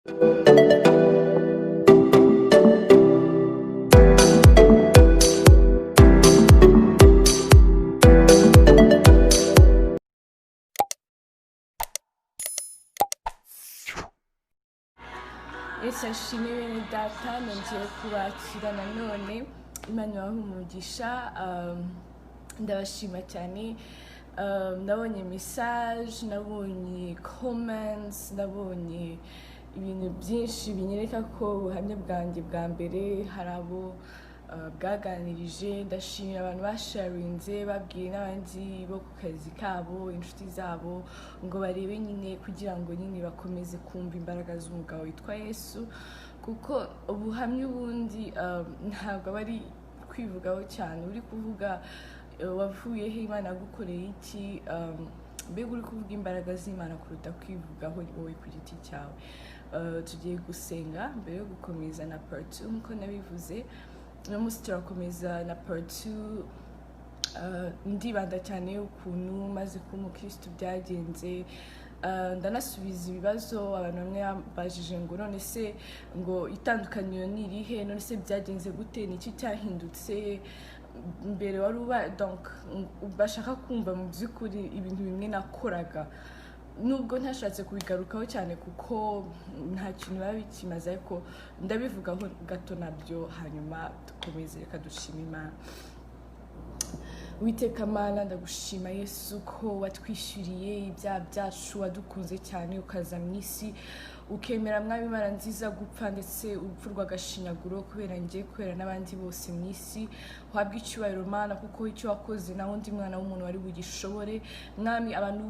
Yesu ashimwe bene data nongeye kubakira nanone Imana ibahe umugisha. Ndabashima cyane. Nabonye message, nabonye comments, nabonye ibintu byinshi binyereka ko ubuhamya bwanjye bwa mbere hari abo bwaganirije. Ndashimira abantu basharinze babwiye n'abandi bo ku kazi kabo, inshuti zabo, ngo barebe nyine kugira ngo nyine bakomeze kumva imbaraga z'umugabo witwa Yesu, kuko ubuhamya ubundi ntabwo bari kwivugaho cyane. Uri kuvuga wavuyeho Imana yagukoreye iki, mbega uri kuvuga imbaraga z'Imana kuruta kwivugaho wowe ku giti cyawe. Tugiye gusenga mbere yo gukomeza na part 2 nk'uko nabivuze. uno munsi turakomeza na part 2. Ndibanda cyane ukuntu maze kuba umukristo byagenze. Ndanasubiza ibibazo abantu bamwe bajije ngo none se ngo itandukaniro ni irihe, none se byagenze gute, niki cyahindutse mbere wari uba. Donc bashaka kumva mu by'ukuri ibintu bimwe nakoraga, nubwo ntashatse kubigarukaho cyane kuko nta kintu biba bikimaze, ariko ndabivugaho gato nabyo hanyuma dukomeze. Reka dushime Imana. Uwiteka Mana, ndagushima Yesu ko watwishyuriye ibyaha byacu, wadukunze cyane ukaza mu isi ukemera Mwami Imana nziza gupfa, ndetse urupfu rw'agashinyaguro kubera njye, kubera n'abandi bose mu isi. Uhabwe icyubahiro Mana, kuko icyo wakoze naho undi mwana w'umuntu wari bugishobore. Mwami, abantu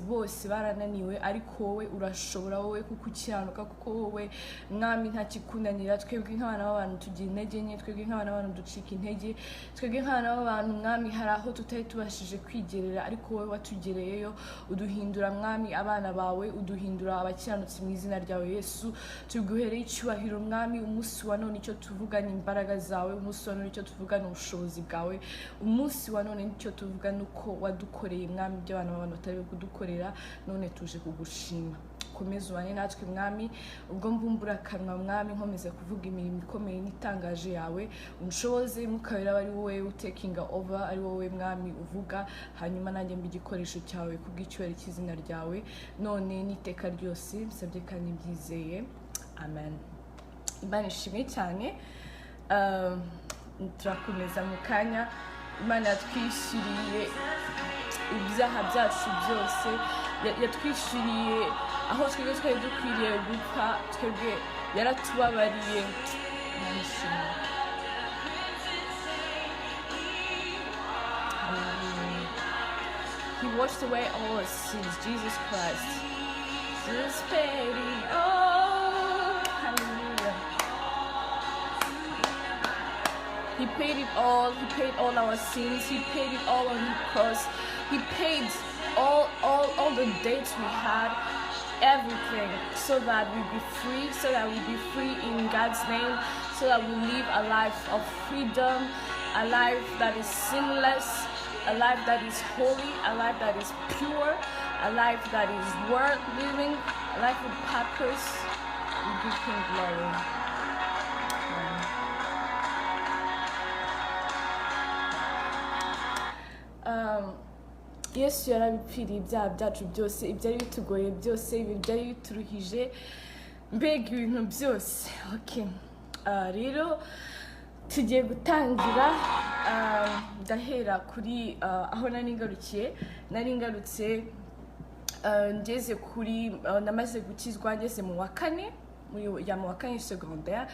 bose barananiwe, ariko wowe urashobora, wowe kuko ukiranuka, kuko wowe Mwami nta kikunanira. Twebwe nk'abana b'abantu tugira intege nke, twebwe nk'abana b'abantu ducika intege, twebwe nk'abana b'abantu Mwami hari aho tutari tubashije kwigerera, ariko wowe watugereyeyo uduhindura Mwami abana bawe, uduhindura abakiranutsi mu izina ryawe Yesu. Tuguhereye icyubahiro Mwami. Umunsi wa none icyo tuvuga ni imbaraga zawe, umunsi wa none icyo tuvuga ni ubushobozi bwawe, umunsi wa none icyo tuvuga ni uko wadukoreye Mwami ibyo abantu b'abantu batari kudukorera. None tuje kugushima. Komeza ubane natwe Mwami, ubwo mbumbura akanwa Mwami nkomeza kuvuga imirimo ikomeye n'itangaje yawe. Unshoboze mukabera ari wowe utakinga over, ari wowe Mwami uvuga, hanyuma nanjye mbi igikoresho cyawe kubw'icyubahiro cy'izina ryawe none n'iteka ryose. Nsabye kandi mbyizeye, amen. Imana ishimwe cyane. Turakomeza mu kanya. Imana yatwishyuriye ibyaha byacu byose, yatwishyuriye aho twebwe twari dukwiriye gupfa, twebwe yaratubabariye. He washed away all our sins, Jesus Christ. Jesus paid it all. Hallelujah. He paid it all. He paid all our sins. He paid it all on the cross. He paid all the debts we had, everything, so that we be free, so that we be free in God's name, so that we live a life of freedom, a life that is sinless, a life that is holy, a life that is pure, a life that is worth living, a life with purpose. We give Him glory. Yesu yarabipfiriye ibyaha byacu byose, ibyari bitugoye byose, ibyari bituruhije, mbega ibintu byose. Okay. Rero tugiye gutangira. Ndahera kuri aho nari ngarutse ngeze kuri namaze gukizwa ngeze mu wa kane, mu wa kane secondaire.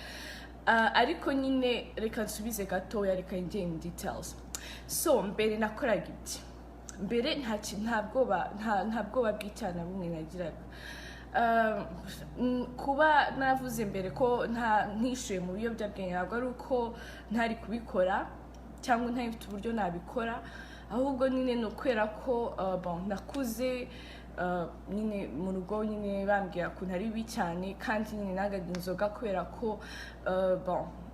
Ariko nyine reka nsubize gatoya, reka njye in details. So mbere nakoraga ibyo, mbere nta bwoba bw'icyaha na bumwe nagiraga. Kuba navuze mbere ko ntishuye mu biyobyabwenge ntabwo ari uko ntari kubikora cyangwa ntari mfite uburyo nabikora, ahubwo nyine ni ukwera ko nakuze nyine mu rugo nyine bambwira ko ntari bibi cyane, kandi nyine nagaga inzoga kubera ko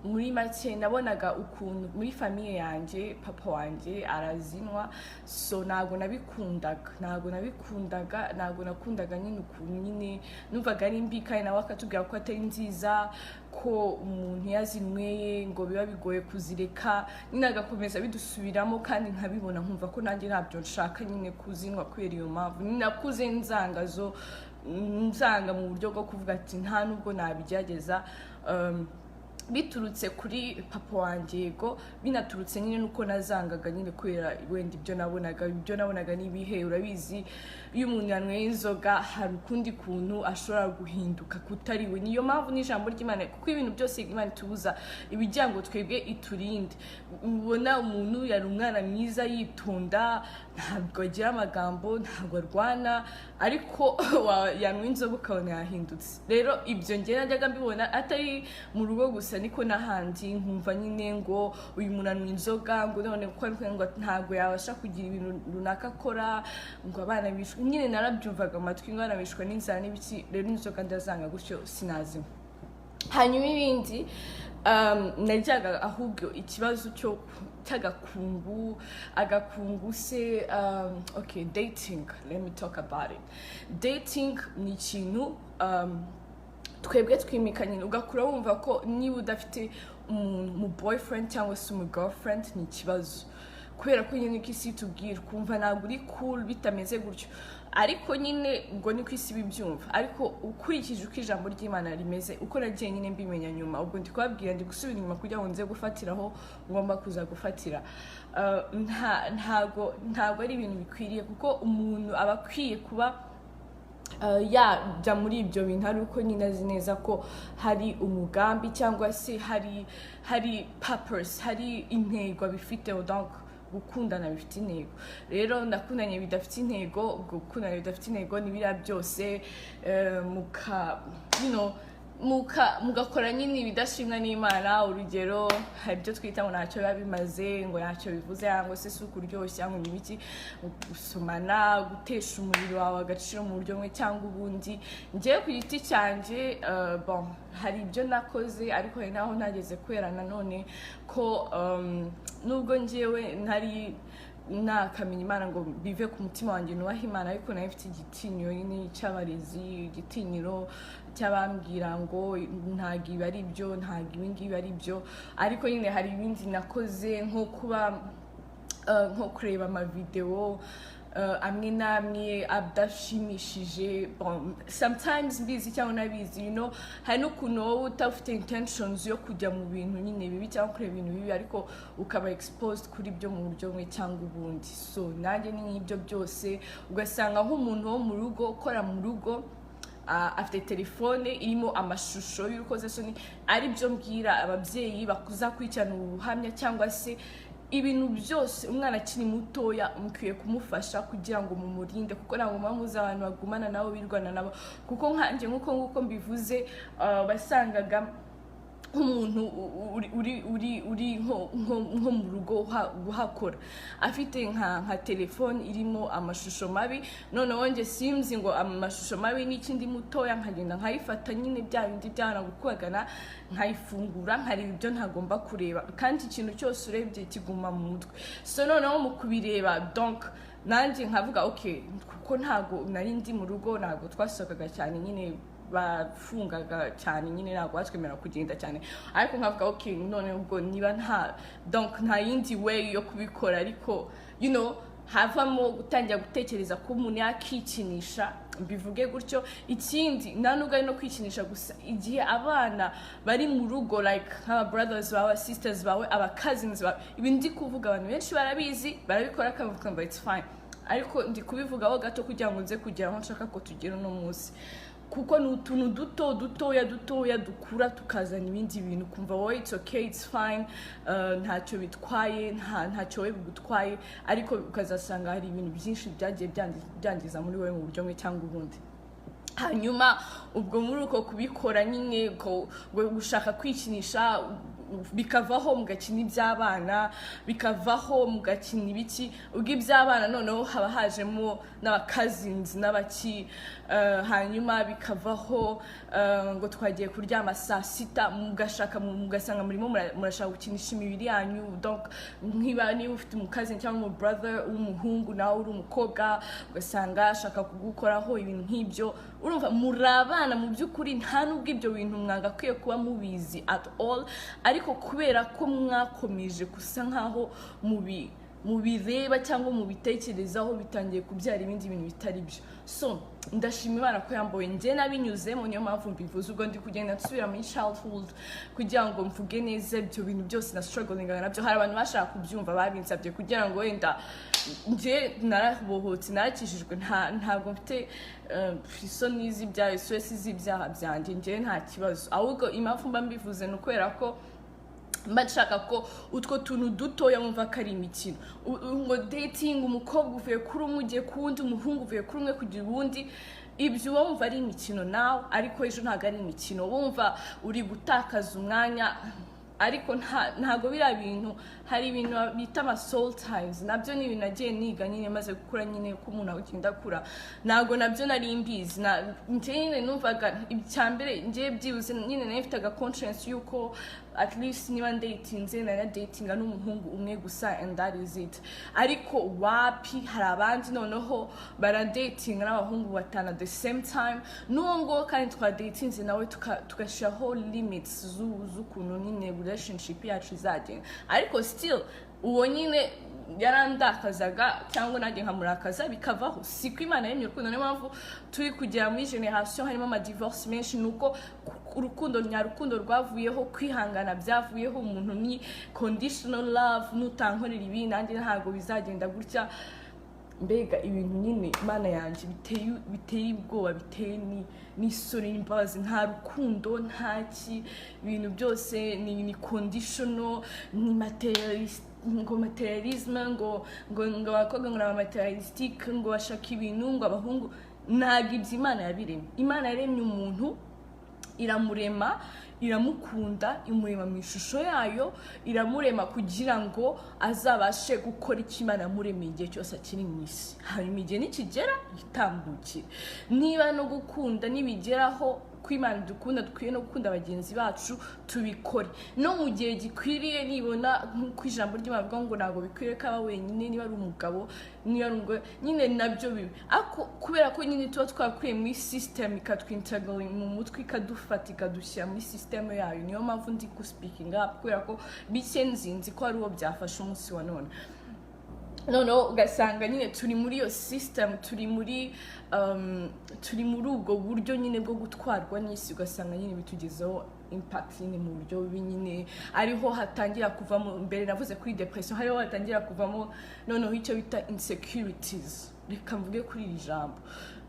muri make nabonaga ukuntu muri famiye yanjye papa wanjye arazinwa, so ntabwo nakundaga nyine ukuntu nyine numvaga ari mbi, kandi nawe akatubwira ko atari nziza, ko umuntu yazinyweye ngo biba bigoye kuzireka, nyine agakomeza bidusubiramo, kandi nkabibona nkumva ko nanjye ntabyo nshaka nyine kuzinwa kubera iyo mpamvu. Nakuze nzanga mu buryo bwo kuvuga ati nta nubwo nabigerageza, biturutse kuri papa wanjye yego, binaturutse nyine nuko nazangaga nyine kubera wenda ibyo nabonaga n'ibihe. Urabizi iyo umuntu yanyweye inzoga hari ukundi kuntu ashobora guhinduka kutariwe. Niyo mpamvu n'ijambo ry'Imana, kuko ibintu byose Imana itubuza ibijya ngo twebwe iturinde. Ubona umuntu yari umwana mwiza yitonda, ntabwo agira amagambo, ntabwo arwana, ariko yanyweye inzoga ukabona yahindutse. Rero ibyo njye najyaga mbibona atari mu rugo gusa, niko n'ahandi nkumva nyine ngo uyu muntu anywa inzoga, ngo none kuko ngo ntabwo yabasha kugira ibintu runaka akora, ngo abana bishwe. Nyine narabyumvaga amatwi, ngo abana bishwe n'inzara n'ibiki. Rero inzoga ndazanga gutyo sinazinywa. Hanyuma ibindi najyaga ahubwo ikibazo cyo agakungu se, okay, dating, let me talk about it. Dating ni ikintu twebwe twimikanye, ugakura wumva ko niba udafite mu boyfriend cyangwa se mu girlfriend ni ikibazo, kubera ko nyine ko isi tubwira kumva ntabwo uri cool bitameze gutyo. Ariko nyine ubwo ni ko isi bibyumva, ariko ukurikije uko ijambo ry'Imana rimeze, uko nagiye nyine mbimenya nyuma, ubwo ndi kubabwira ndi gusubira inyuma kugira ngo nze gufatiraho ngomba kuza gufatira. Ntago ari ibintu bikwiriye, kuko umuntu aba akwiye kuba yajya muri ibyo bintu ari uko nyine azi neza ko hari umugambi cyangwa se hari purpose, hari intego bifiteho. Donc gukundana bifite intego. Rero ndakundanye bidafite intego, ubwo gukundana bidafite intego ni biriya byose mugakora nyine ibidashimwa n'Imana. Urugero, hari ibyo twita ngo ntacyo biba bimaze, ngo ntacyo bivuze, cyangwa se si ukuryoshya, ngo n'ibiki, gusomana, gutesha umubiri wawe agaciro mu buryo bumwe cyangwa ubundi. Njyewe ku giti cyanjye hari ibyo nakoze, ariko hari naho nageze kubera nanone ko nubwo njyewe ntari nakamenya Imana ngo bive ku mutima wanjye nubaha Imana, ariko nayo ifite igitinyiro nyine cy'abarezi, igitinyiro cy'abambwira ngo ntabwo ibi ari byo, ntabwo ibi ngibi ari byo. Ariko nyine hari ibindi nakoze, nko kureba amavideo amwe n'amwe adashimishije, sometimes mbizi cyangwa nabizi, hari n'ukuntu wowe utafite intentions yo kujya mu bintu nyine bibi cyangwa kureba ibintu bibi, ariko ukaba exposed kuri byo mu buryo bumwe cyangwa ubundi. So nanjye ni nk'ibyo byose, ugasanga nk'umuntu wo mu rugo ukora mu rugo afite telefone irimo amashusho y'urukozasoni, ari byo mbwira ababyeyi bakuzakurikirana ubuhamya cyangwa se ibintu byose umwana akiri mutoya mukwiye kumufasha kugira ngo mumurinde, kuko ntabwo muba muzi abantu bagumana nabo birwana nabo. Kuko nkanjye nk'uko mbivuze, basangaga nk'umuntu uri nko mu rugo guhakora afite nka telefone irimo amashusho mabi, noneho njye simzi ngo amashusho mabi n'ikindi mutoya, nkagenda nkayifata nyine bya bindi byana gukubagana, nkayifungura nkareba ibyo ntagomba kureba, kandi ikintu cyose urebye kiguma mu mutwe. So noneho mu kubireba, donc nanjye nkavuga okay, kuko ntago nari ndi mu rugo, ntago twasohokaga cyane, nyine bafungaga cyane, nyine ntabwo batwemera kugenda cyane, ariko nkavuga okay, none ubwo niba nta yindi way yo kubikora, ariko havamo gutangira gutekereza ko umuntu yakikinisha, bivuge gutyo. Ikindi nta nubwo ari no kwikinisha gusa, igihe abana bari mu rugo, like nk'aba brothers bawe, sisters bawe, aba cousins bawe, ibi ndi kuvuga abantu benshi barabizi, barabikora akavuga ngo it's fine, ariko ndi kubivugaho gato kugira ngo nze kugera aho nshaka ko tugera uno munsi, kuko ni utuntu dutoya dukura tukazana ibindi bintu, kumva wowe it's okay, it's fine, ntacyo bitwaye, ntacyo we bigutwaye, ariko ukazasanga hari ibintu byinshi byagiye byangiza muri wowe mu buryo bumwe cyangwa ubundi. Hanyuma ubwo muri uko kubikora nyine gushaka kwikinisha, bikavaho mugakina iby'abana bikavaho mugakina ibiki ubwo iby'abana noneho haba hajemo n'abakazins n'abaki hanyuma bikavaho ngo twagiye kuryama saa sita mugasanga murimo murashaka gukinisha imibiri yanyu donc niba ufite umukazini cyangwa umu brother w'umuhungu nawe uri umukobwa ugasanga ashaka kugukoraho ibintu nk'ibyo urumva murabana mu by'ukuri nta nubwo ibyo bintu mwagakwiye kuba mubizi at all ariko kubera ko mwakomeje gusa nkaho mubireba cyangwa mubitekerezaho bitangiye kubyara ibindi bintu bitari byo so ndashima Imana ko yamboye njye nabinyuzemo niyo mpamvu mbivuze ubwo ndi kugenda nsubira muri childhood kugira ngo mvuge neza ibyo bintu byose na strugglinga nabyo hari abantu bashaka kubyumva babinsabye kugira ngo wenda njye narabohotse narakishijwe ntabwo mfite isoni z'ibyaha stress z'ibyaha byanjye njye nta kibazo ahubwo impamvu mba mbivuze ni ukubera ko mbashaka ko utwo tuntu dutoya wumva ko ari imikino ngo dating umukobwa uvuye kuri umwe ugiye ku wundi umuhungu uvuye kuri umwe kugira uwundi ibyo wumva ari imikino nawe ariko ejo ntabwo ari imikino wumva uri gutakaza umwanya ariko ntago bira bintu hari ibintu bita ama soul ties nabyo ni ibintu nagiye niga nyine maze gukura nyine ko umuntu agenda kura nago nabyo nari imbizi nyine numvaga icyambere ngiye byibuze nyine nafitaga conscience yuko at least niba datinze na datinga n'umuhungu umwe gusa and that is it ariko wapi hari abandi noneho baradatinga n'abahungu batana at the same time nubwo kandi twa datinze nawe tugashiraho limits z'ukuntu nyine relationship yacu izagenda ariko still uwo nyine yarandakazaga cyangwa nanjye nkamurakaza bikavaho siko Imana yemye urukundo niyo mpamvu turi kugera muri generation harimo ama divorce menshi nuko urukundo nyarukundo rwavuyeho kwihangana byavuyeho umuntu ni conditional love nutankorera ibi nanjye ntago bizagenda gutya mbega ibintu nyine Imana yanjye biteye ubwoba biteye n'isoni n'imbabazi nta rukundo ntaki ibintu byose ni conditional ni materialism ngo abakobwa ngo materialistic ngo bashaka ibintu ngo abahungu ntabwo ibyo Imana yabiremye Imana yaremye umuntu iramurema iramukunda imurema mu ishusho yayo iramurema kugira ngo azabashe gukora icyo Imana yamuremeye igihe cyose akiri mu isi hanyuma igihe nikigera yitambukire niba no gukunda nibigeraho kw'Imana dukunda dukwiye no gukunda abagenzi bacu tubikore no mu gihe gikwiriye nibona ku ijambo ry'Imana bivuga ngo ntago bikwiriye ko aba wenyine niba ari umugabo niba ari umugore nyine nabyo bibi ako kubera ko nyine tuba twakwiye muri system ikatwintegrate mu mutwe ikadufata ikadushyira muri system yayo niyo mpamvu ndi ku speaking up kubera ko bike nzinzi ko ari uwo byafasha umunsi wa none no ugasanga nyine turi muri iyo system turi muri ubwo buryo nyine bwo gutwarwa n'isi ugasanga nyine bitugezeho impact nyine mu buryo bubi nyine ariho hatangira kuvamo mbere navuze kuri depression hariho hatangira kuvamo noneho icyo bita insecurities reka mvuge kuri iri jambo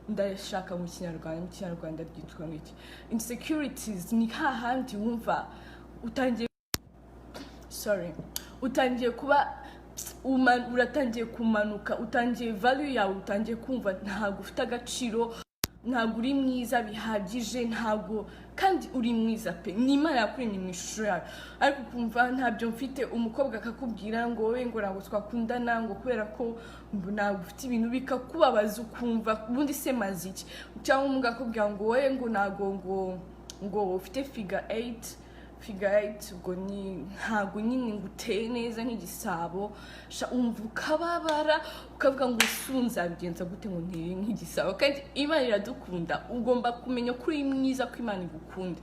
ndashaka mu kinyarwanda ryitwa ngiki insecurities ni hahandi wumva utangiye kuba uratangiye kumanuka utangiye value yawe utangiye kumva ntago ufite agaciro ntago uri mwiza bihagije ntago kandi uri mwiza pe ni Imana yakuremye mu ishusho yawe ariko kumva ntabyo mfite umukobwa akakubwira ngo wowe ngo ntago twakundana ngo kubera ko ntago ufite ibintu bikakubabaza ukumva ubundi se maziki cyangwa umugabo akubwira ngo wowe ngo ntago ngo ufite figure 8 ubwo ni ntago nyine nguteye neza nk'igisabo umva ukababara ukavuga ngo usunzabigenza gute ngo ntiri nk'igisabo kandi Imana iradukunda ugomba kumenya ko uri mwiza ko Imana igukunda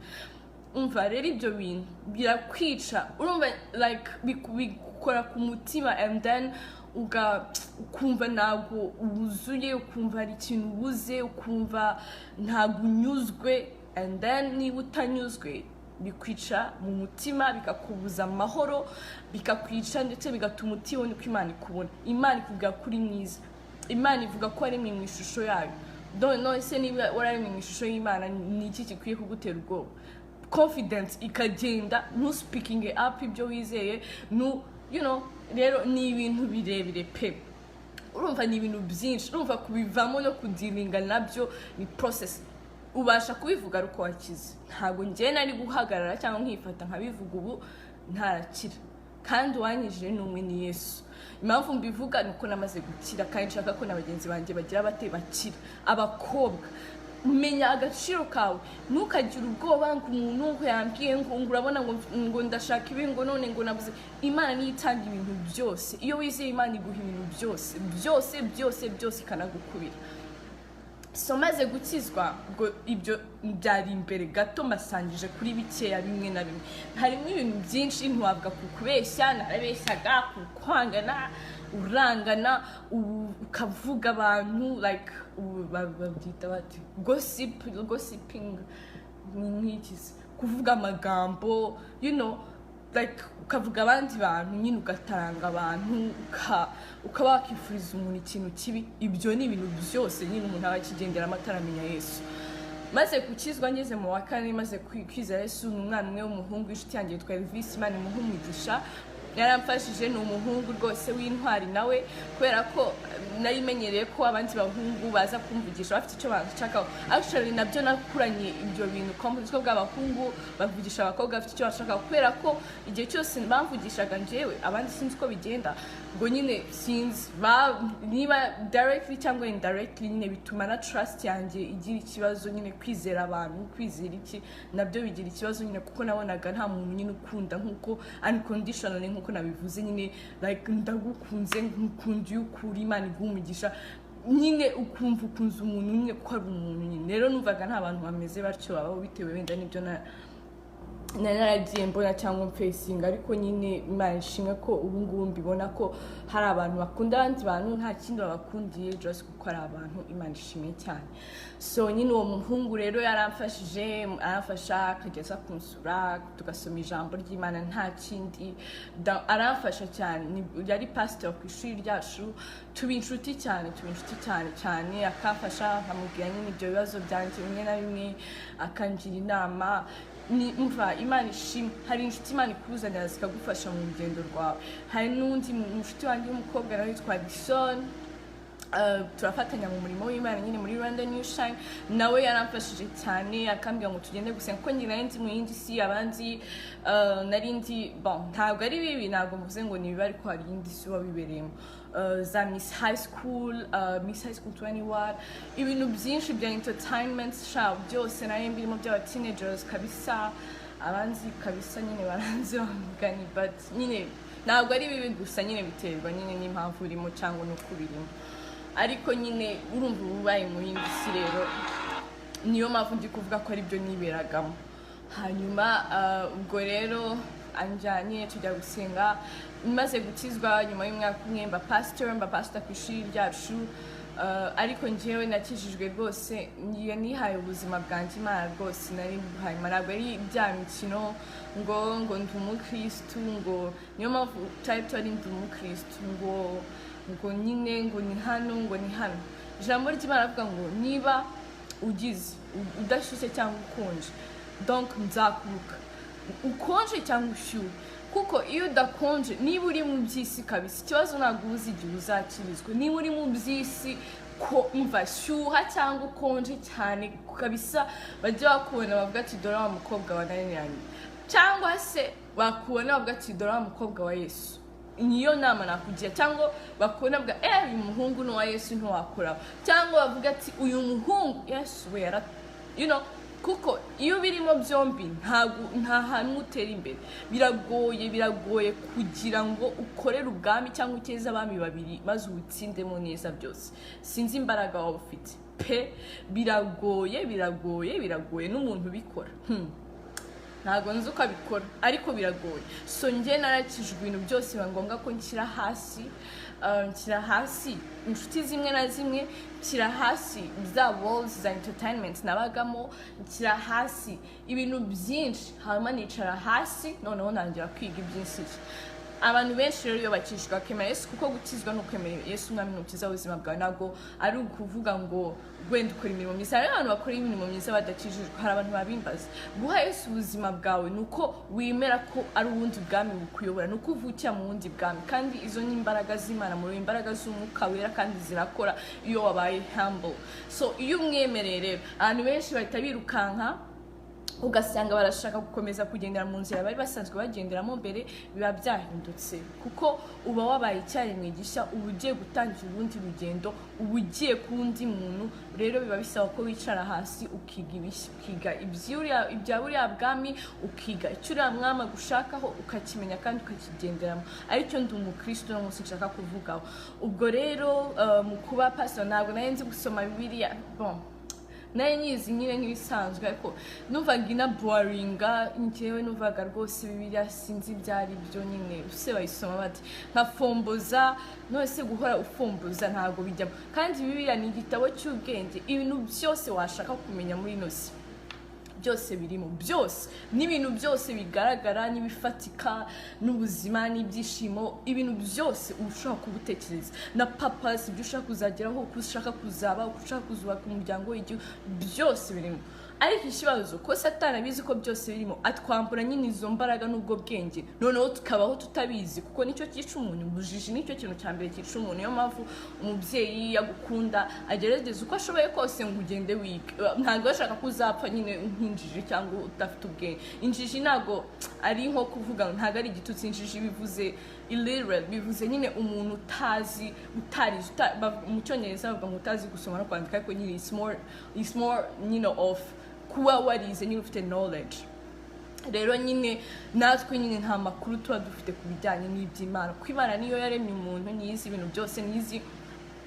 umva rero ibyo bintu birakwica urumva like bikora ku mutima and then ukumva ntago wuzuye ukumva hari ikintu ubuze ukumva ntago unyuzwe and then niba utanyuzwe bikwica mu mutima bikakubuza amahoro bikakwica ndetse bigatuma utibona uko Imana ikubona Imana ivuga kuri mwiza Imana ivuga ko ari mu ishusho yayo no se niba warari mu ishusho y'Imana ni iki kikwiye kugutera ubwoba confidence ikagenda no speaking up ibyo wizeye no rero ni ibintu birebire pe urumva ni ibintu byinshi urumva kubivamo no kudilinga nabyo ni process ubasha kubivuga uko wakize ntago njye nari guhagarara cyangwa nkifata nkabivuga ubu ntarakira kandi uwanyijije ni umwe ni Yesu. Impamvu mbivuga nuko namaze gukira kandi nshaka ko n'abagenzi banjye bagira bate bakira. Abakobwa menya agaciro kawe, ntukagire ubwoba ngo umuntu ngo yambwiye ngo urabona ngo ndashaka ibi ngo none ngo nabuze. Imana niyo itanga ibintu byose. Iyo wizeye Imana iguha ibintu byose ikanagukubira. So maze gukizwa ngo ibyo byari imbere gato masangije kuri bikeya bimwe na bimwe. Harimo ibintu byinshi ntiwavuga kukubeshya, narabeshyaga, kukwangana, urangana, ukavuga abantu like babyita bati gossiping, nk'ikizi kuvuga amagambo, you know, like ukavuga abandi bantu nyine ugataranga abantu ukaba wakifuriza umuntu ikintu kibi. Ibyo ni ibintu byose nyine umuntu aba akigendera amataramenya Yesu. Maze gukizwa ngeze mu wa kane, maze kwizera Yesu, n'umwana umwe w'umuhungu w'inshuti yanjye yitwa Elvis, Imana imuhe umugisha. Yaramfashije, ni umuhungu rwose w'intwari nawe, kubera ko nari menyereye ko abandi bahungu baza kumvugisha bafite icyo bashakaho. Actually nabyo nakuranye ibyo bintu ko bw'abahungu bavugisha abakobwa bafite icyo bashakaho, kubera ko igihe cyose bamvugishaga njyewe abandi sinzi uko bigenda, ngo nyine sinzi niba directly cyangwa indirectly nyine bituma na trust yanjye igira ikibazo, nyine kwizera abantu, kwizera iki nabyo bigira ikibazo nyine, kuko nabonaga nta muntu nyine ukunda nkuko unconditionally nkuko nabivuze nyine like ndagukunze nkukundiye ukuri, Imana iguha nyine ukumva ukunze umuntu nyine ko ari umuntu nyine. Rero numvaga nta bantu bameze batyo babaho, bitewe wenda n'ibyo naragiye mbona cyangwa mfacinga. Ariko nyine Imana ishimwe ko ubu ngubu mbibona ko hari abantu bakunda abandi bantu nta kindi babakundiye, just kuko ari abantu. Imana ishimwe cyane. So nyine uwo muhungu rero yaramfashije, aramfasha akageza kunsura, tugasoma ijambo ry'Imana, nta kindi. Aramfasha cyane, yari pastor ku ishuri ryacu, tuba inshuti cyane, akamfasha, akamubwira nyine ibyo bibazo byanjye bimwe na bimwe, akangira inama. Umva Imana ishimwe, hari inshuti Imana ikuzanira zikagufasha mu rugendo rwawe. Hari n'undi inshuti wanjye w'umukobwa nawe yitwa Dison, turafatanya mu murimo w'Imana nyine muri Rwanda New Shine. Nawe yaramfashije cyane, akambwira ngo tugende gusenga, kuko njye nari ndi mu yindi si, abandi nari ndi ntabwo ari bibi, ntabwo mvuze ngo ni bibi, ariko hari indi si wabibereyemo. Za Miss High School 21, ibintu byinshi bya entertainment byose nari mbirimo by'aba teenagers kabisa. Abanzi kabisa nyine baranze bamugani, but nyine ntabwo ari bibi gusa, nyine biterwa nyine n'impamvu urimo cyangwa n'uko birimo. Ariko nyine urumva ubaye mu yindi si, rero niyo mpamvu ndi kuvuga ko ari byo niberagamo. Hanyuma ubwo rero anjanye tujya gusenga. Maze gukizwa nyuma y'umwaka umwe mba pastor ku ishuri ryacu. Ariko njyewe nakijijwe rwose, nihaye ubuzima bwanjye Imana rwose, nari buhaye. Ntabwo ari bya mikino ngo ndi umukristu, ngo niyo mpamvu ari ndi umukristu ngo nyine ngo ni hano. Ijambo ry'Imana avuga ngo niba ugize udashyushye cyangwa ukonje, donc nzakuruka, ukonje cyangwa ushyuhe. Kuko iyo udakonje, niba uri mu by'isi kabisa, ikibazo ntabwo uzi igihe uzakirizwa. Niba uri mu by'isi ko umva shyuha cyangwa ukonje cyane kabisa, bajya bakubona bavuga ati dore wa mukobwa wa naniranye, cyangwa se bakubona bavuga ati dore wa mukobwa wa Yesu. Niyo nama nakugira, cyangwa bakubona bavuga uyu muhungu ni wa Yesu ntiwakoraho, cyangwa bavuga ati uyu muhungu Yesu we you know. Kuko iyo birimo byombi nta hantu utera imbere. Biragoye kugira ngo ukorere ubwami cyangwa ukeze abami babiri maze ubutsindemo neza byose. Sinzi imbaraga waba ufite pe, biragoye n'umuntu ubikora ntabwo nzi uko abikora, ariko biragoye. So njye narakijwe ibintu byose biba ngombwa ko nshyira hasi inshuti zimwe na zimwe, nshyira hasi za walls za entertainment nabagamo, nshyira hasi ibintu byinshi, hanyuma nicara hasi, noneho ntangira kwiga iby'isi. Abantu benshi rero iyo bakijwe bakemera Yesu, kuko gukizwa ni ukwemera Yesu umwami n'umukiza w'ubuzima bwawe, ntabwo ari ukuvuga ngo wenda ukora imirimo myiza. Hari abantu bakora imirimo myiza badakijijwe, hari abantu babimbaza. Guha Yesu ubuzima bwawe ni uko wemera ko ari ubundi bwami bukuyobora, ni uko uvukira mu bundi bwami, kandi izo ni imbaraga z'Imana, muri imbaraga z'Umwuka Wera, kandi zirakora iyo wabaye humble. So iyo umwemereye rero, abantu benshi bahita birukanka ugasanga barashaka gukomeza kugendera mu nzira bari basanzwe bagenderamo mbere, biba byahindutse kuko uba wabaye icyaremwe gishya, uba ugiye gutangira ubundi rugendo, uba ugiye ku wundi muntu. Rero biba bisaba ko wicara hasi ukiga ibya buriya bwami, ukiga icyo uriya mwami agushakaho ukakimenya kandi ukakigenderamo. Aricyo ndi umukristo no munsi nshaka kuvugaho. Ubwo rero mu kuba pastor ntabwo nari nzi gusoma Bibiliya, nari nyizi nyine nk'ibisanzwe, ariko numvaga inaboringa, njyewe numvaga rwose Bibiliya sinzi ibyari byo nyine, use bayisoma bati nkafomboza, none se guhora ufomboza ntabwo bijyamo. Kandi Bibiliya ni igitabo cy'ubwenge, ibintu byose washaka kumenya muri ino si byose birimo, byose n'ibintu byose bigaragara n'ibifatika n'ubuzima n'ibyishimo, ibintu byose ushaka kubutekereza na purpose, ibyo ushaka kuzageraho, uko ushaka kuzaba, uko ushaka kuzubaka umuryango w'igihugu, byose birimo. Ariko ikibazo ko Satani abizi ko byose birimo, atwambura nyine izo mbaraga n'ubwo bwenge, noneho tukabaho tutabizi, kuko nicyo cyica umuntu. Ubujiji nicyo kintu cya mbere cyica umuntu. Niyo mpamvu umubyeyi yagukunda agerageza uko ashoboye kose ngo ugende wiga, ntabwo ashaka kuzapfa nyine nk'injiji cyangwa udafite ubwenge. Injiji ntabwo ari nko kuvuga, ntabwo ari igitutsi. Injiji bivuze illiterate, bivuze nyine umuntu utazi, utarize, mu cyongereza bavuga ngo utazi gusoma no kwandika, ariko nyine it's more of kuba warize nyine ufite knowledge. Rero nyine natwe nyine nta makuru tuba dufite ku bijyanye n'iby'Imana, kuko Imana niyo yaremye umuntu, niyizi ibintu byose, niyizi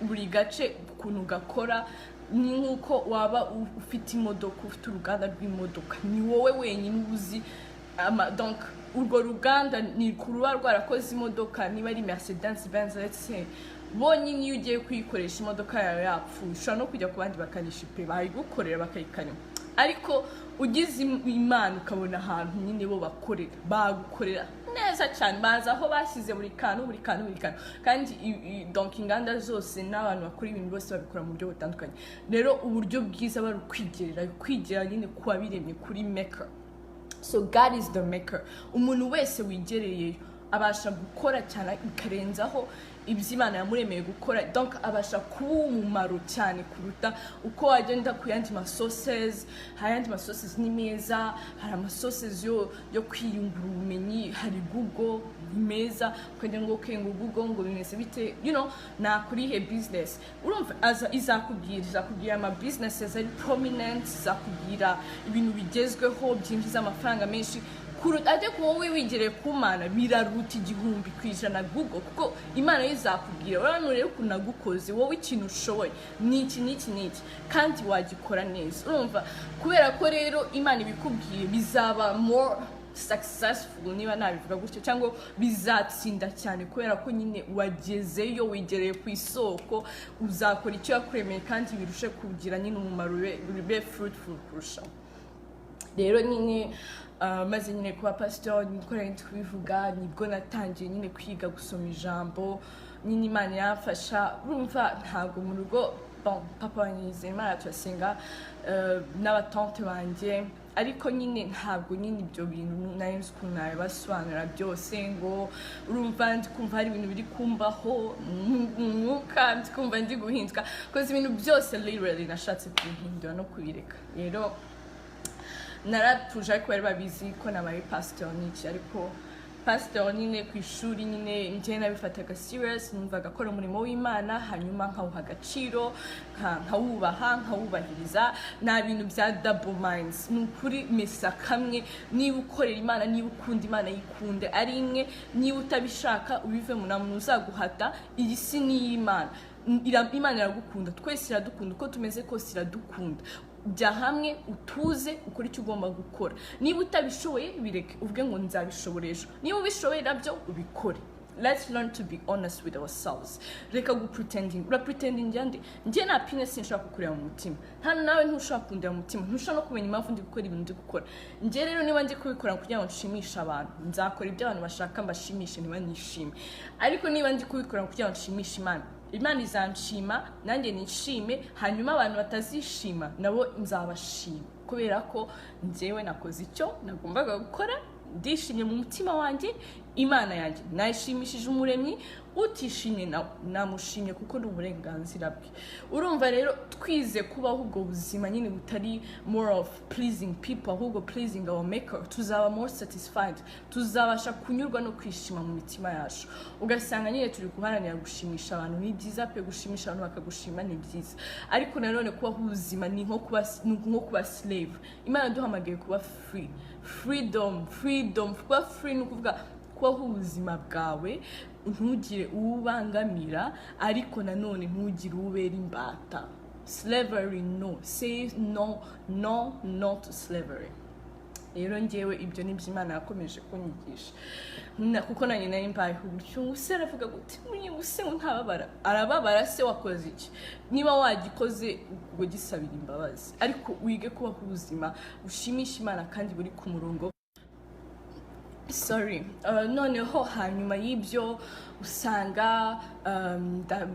buri gace ukuntu gakora. Ni nk'uko waba ufite imodoka, ufite uruganda rw'imodoka, ni wowe wenyine uzi donc urwo ruganda ni kuruba rwarakoze imodoka, niba ari Mercedes Benz let's say, bonyine iyo ugiye kuyikoresha imodoka yawe yapfuye, ushobora no kujya ku bandi bakanishipe bayigukorera bakayikanya. Ariko ugize Imana ukabona ahantu nyine bo bagukorera neza cyane, baza aho bashyize buri kantu. Kandi donc inganda zose n'abantu bakora ibintu bose babikora mu buryo butandukanye. Rero uburyo bwiza bari kwigira nyine kuba biremye kuri maker. So God is the maker. Umuntu wese wigereye abasha gukora cyane ikarenzaho iby'Imana yamuremeye gukora, donc abasha kuba umumaro cyane kuruta uko wagenda ku yandi masources. Hari yandi masources ni meza, hari amasources yo kwiyungura ubumenyi, hari Google ni meza, ukajya ngo Google ngo bimeze bite, nakurihe business, urumva izakubwira ama businesses ari prominent, izakubwira ibintu bigezweho byinjiza amafaranga menshi kuruta ate ko wowe wigereye ku Mana. Biraruta 100% Google, kuko Imana izakubwira urano rero kunagukoze wowe ikintu ushoboye niki kandi wagikora neza. Urumva, kubera ko rero Imana ibikubwiye bizaba more successful, niba nabivuga gutyo, cyangwa bizatsinda cyane, kubera ko nyine wagezeyo, wigereye ku isoko, uzakora icyo yakuremeye kandi birushe kugira nyine umumaro, ube fruitful kurusha. Rero nyine maze nyine kuba pastor, niko rero kubivuga, nibwo natangiye nyine kwiga gusoma ijambo. Nyine Imana yafasha, urumva ntabwo mu rugo papa wanyize Imana turasenga n'abatante banjye, ariko nyine ntabwo nyine ibyo bintu nari nzi ukuntu nabibasobanura byose, ngo urumva ndi kumva hari ibintu biri kumbaho mwuka, ndi kumva ndi guhinduka, koze ibintu byose literally nashatse kubihindura no kubireka. Rero naratuje, ariko bari babizi ko nabaye pastor n'iki, ariko pastor nyine ku ishuri nyine njye nabifataga serious, numvaga akora umurimo w'Imana, hanyuma nkawuha agaciro, nkawubahiriza, nta bintu bya double minds. Ni ukuri mesa kamwe, niba ukorera Imana, niba ukunda Imana yikunde ari imwe, niba utabishaka ubivemo, nta muntu uzaguhata. Iyi si ni iy'Imana, Imana iragukunda, twese iradukunda, uko tumeze kose iradukunda. Jya hamwe utuze ukora icyo ugomba gukora. Niba utabishoboye bireke, uvuge ngo nzabishobora ejo. Niba ubishoboye nabyo ubikore. Let's learn to be honest with ourselves. Reka gupretending. Urapretending njye na happiness nshaka kukureba mu mutima. Nta nawe ntushaka kundeba mu mutima. Ntushaka no kumenya impamvu ndi gukora ibintu ndi gukora. Njye rero niba ndi kubikora kugira ngo nshimishe abantu, nzakora ibyo abantu bashaka mbashimishe, niba nishime. Ariko niba ndi kubikora kugira ngo nshimishe Imana, Imana izanshima, nanjye nishime, hanyuma abantu batazishima nabo nzabashima, kubera ko njyewe nakoze icyo nagombaga gukora, ndishimye mu mutima wanjye, Imana yanjye nayishimishije umuremyi, utishimye namushimye kuko ni uburenganzira bwe. Urumva rero twize kubaho ubwo buzima nyine butari more of pleasing people ahubwo pleasing our maker, tuzaba more satisfied, tuzabasha kunyurwa no kwishima mu mitima yacu. Ugasanga nyine turi guharanira gushimisha abantu, ni byiza pe gushimisha abantu bakagushima ni byiza, ariko nanone kubaho ubuzima ni nko kuba slave. Imana duhamagaye kuba free, freedom. Kuba free ni ukuvuga kubaho ubuzima bwawe ntugire ubangamira, ariko nanone ntugire ubera imbata. Slavery no, say no to slavery. Rero ngewe ibyo ni by'Imana yakomeje kunyigisha, kuko nanjye nari mbayeho gutyo. Use aravuga gute use ntababara, arababara se wakoze iki? Niba wagikoze ubwo gisabira imbabazi, ariko wige kubaho ubuzima bushimisha Imana kandi buri ku murongo. Noneho hanyuma y'ibyo usanga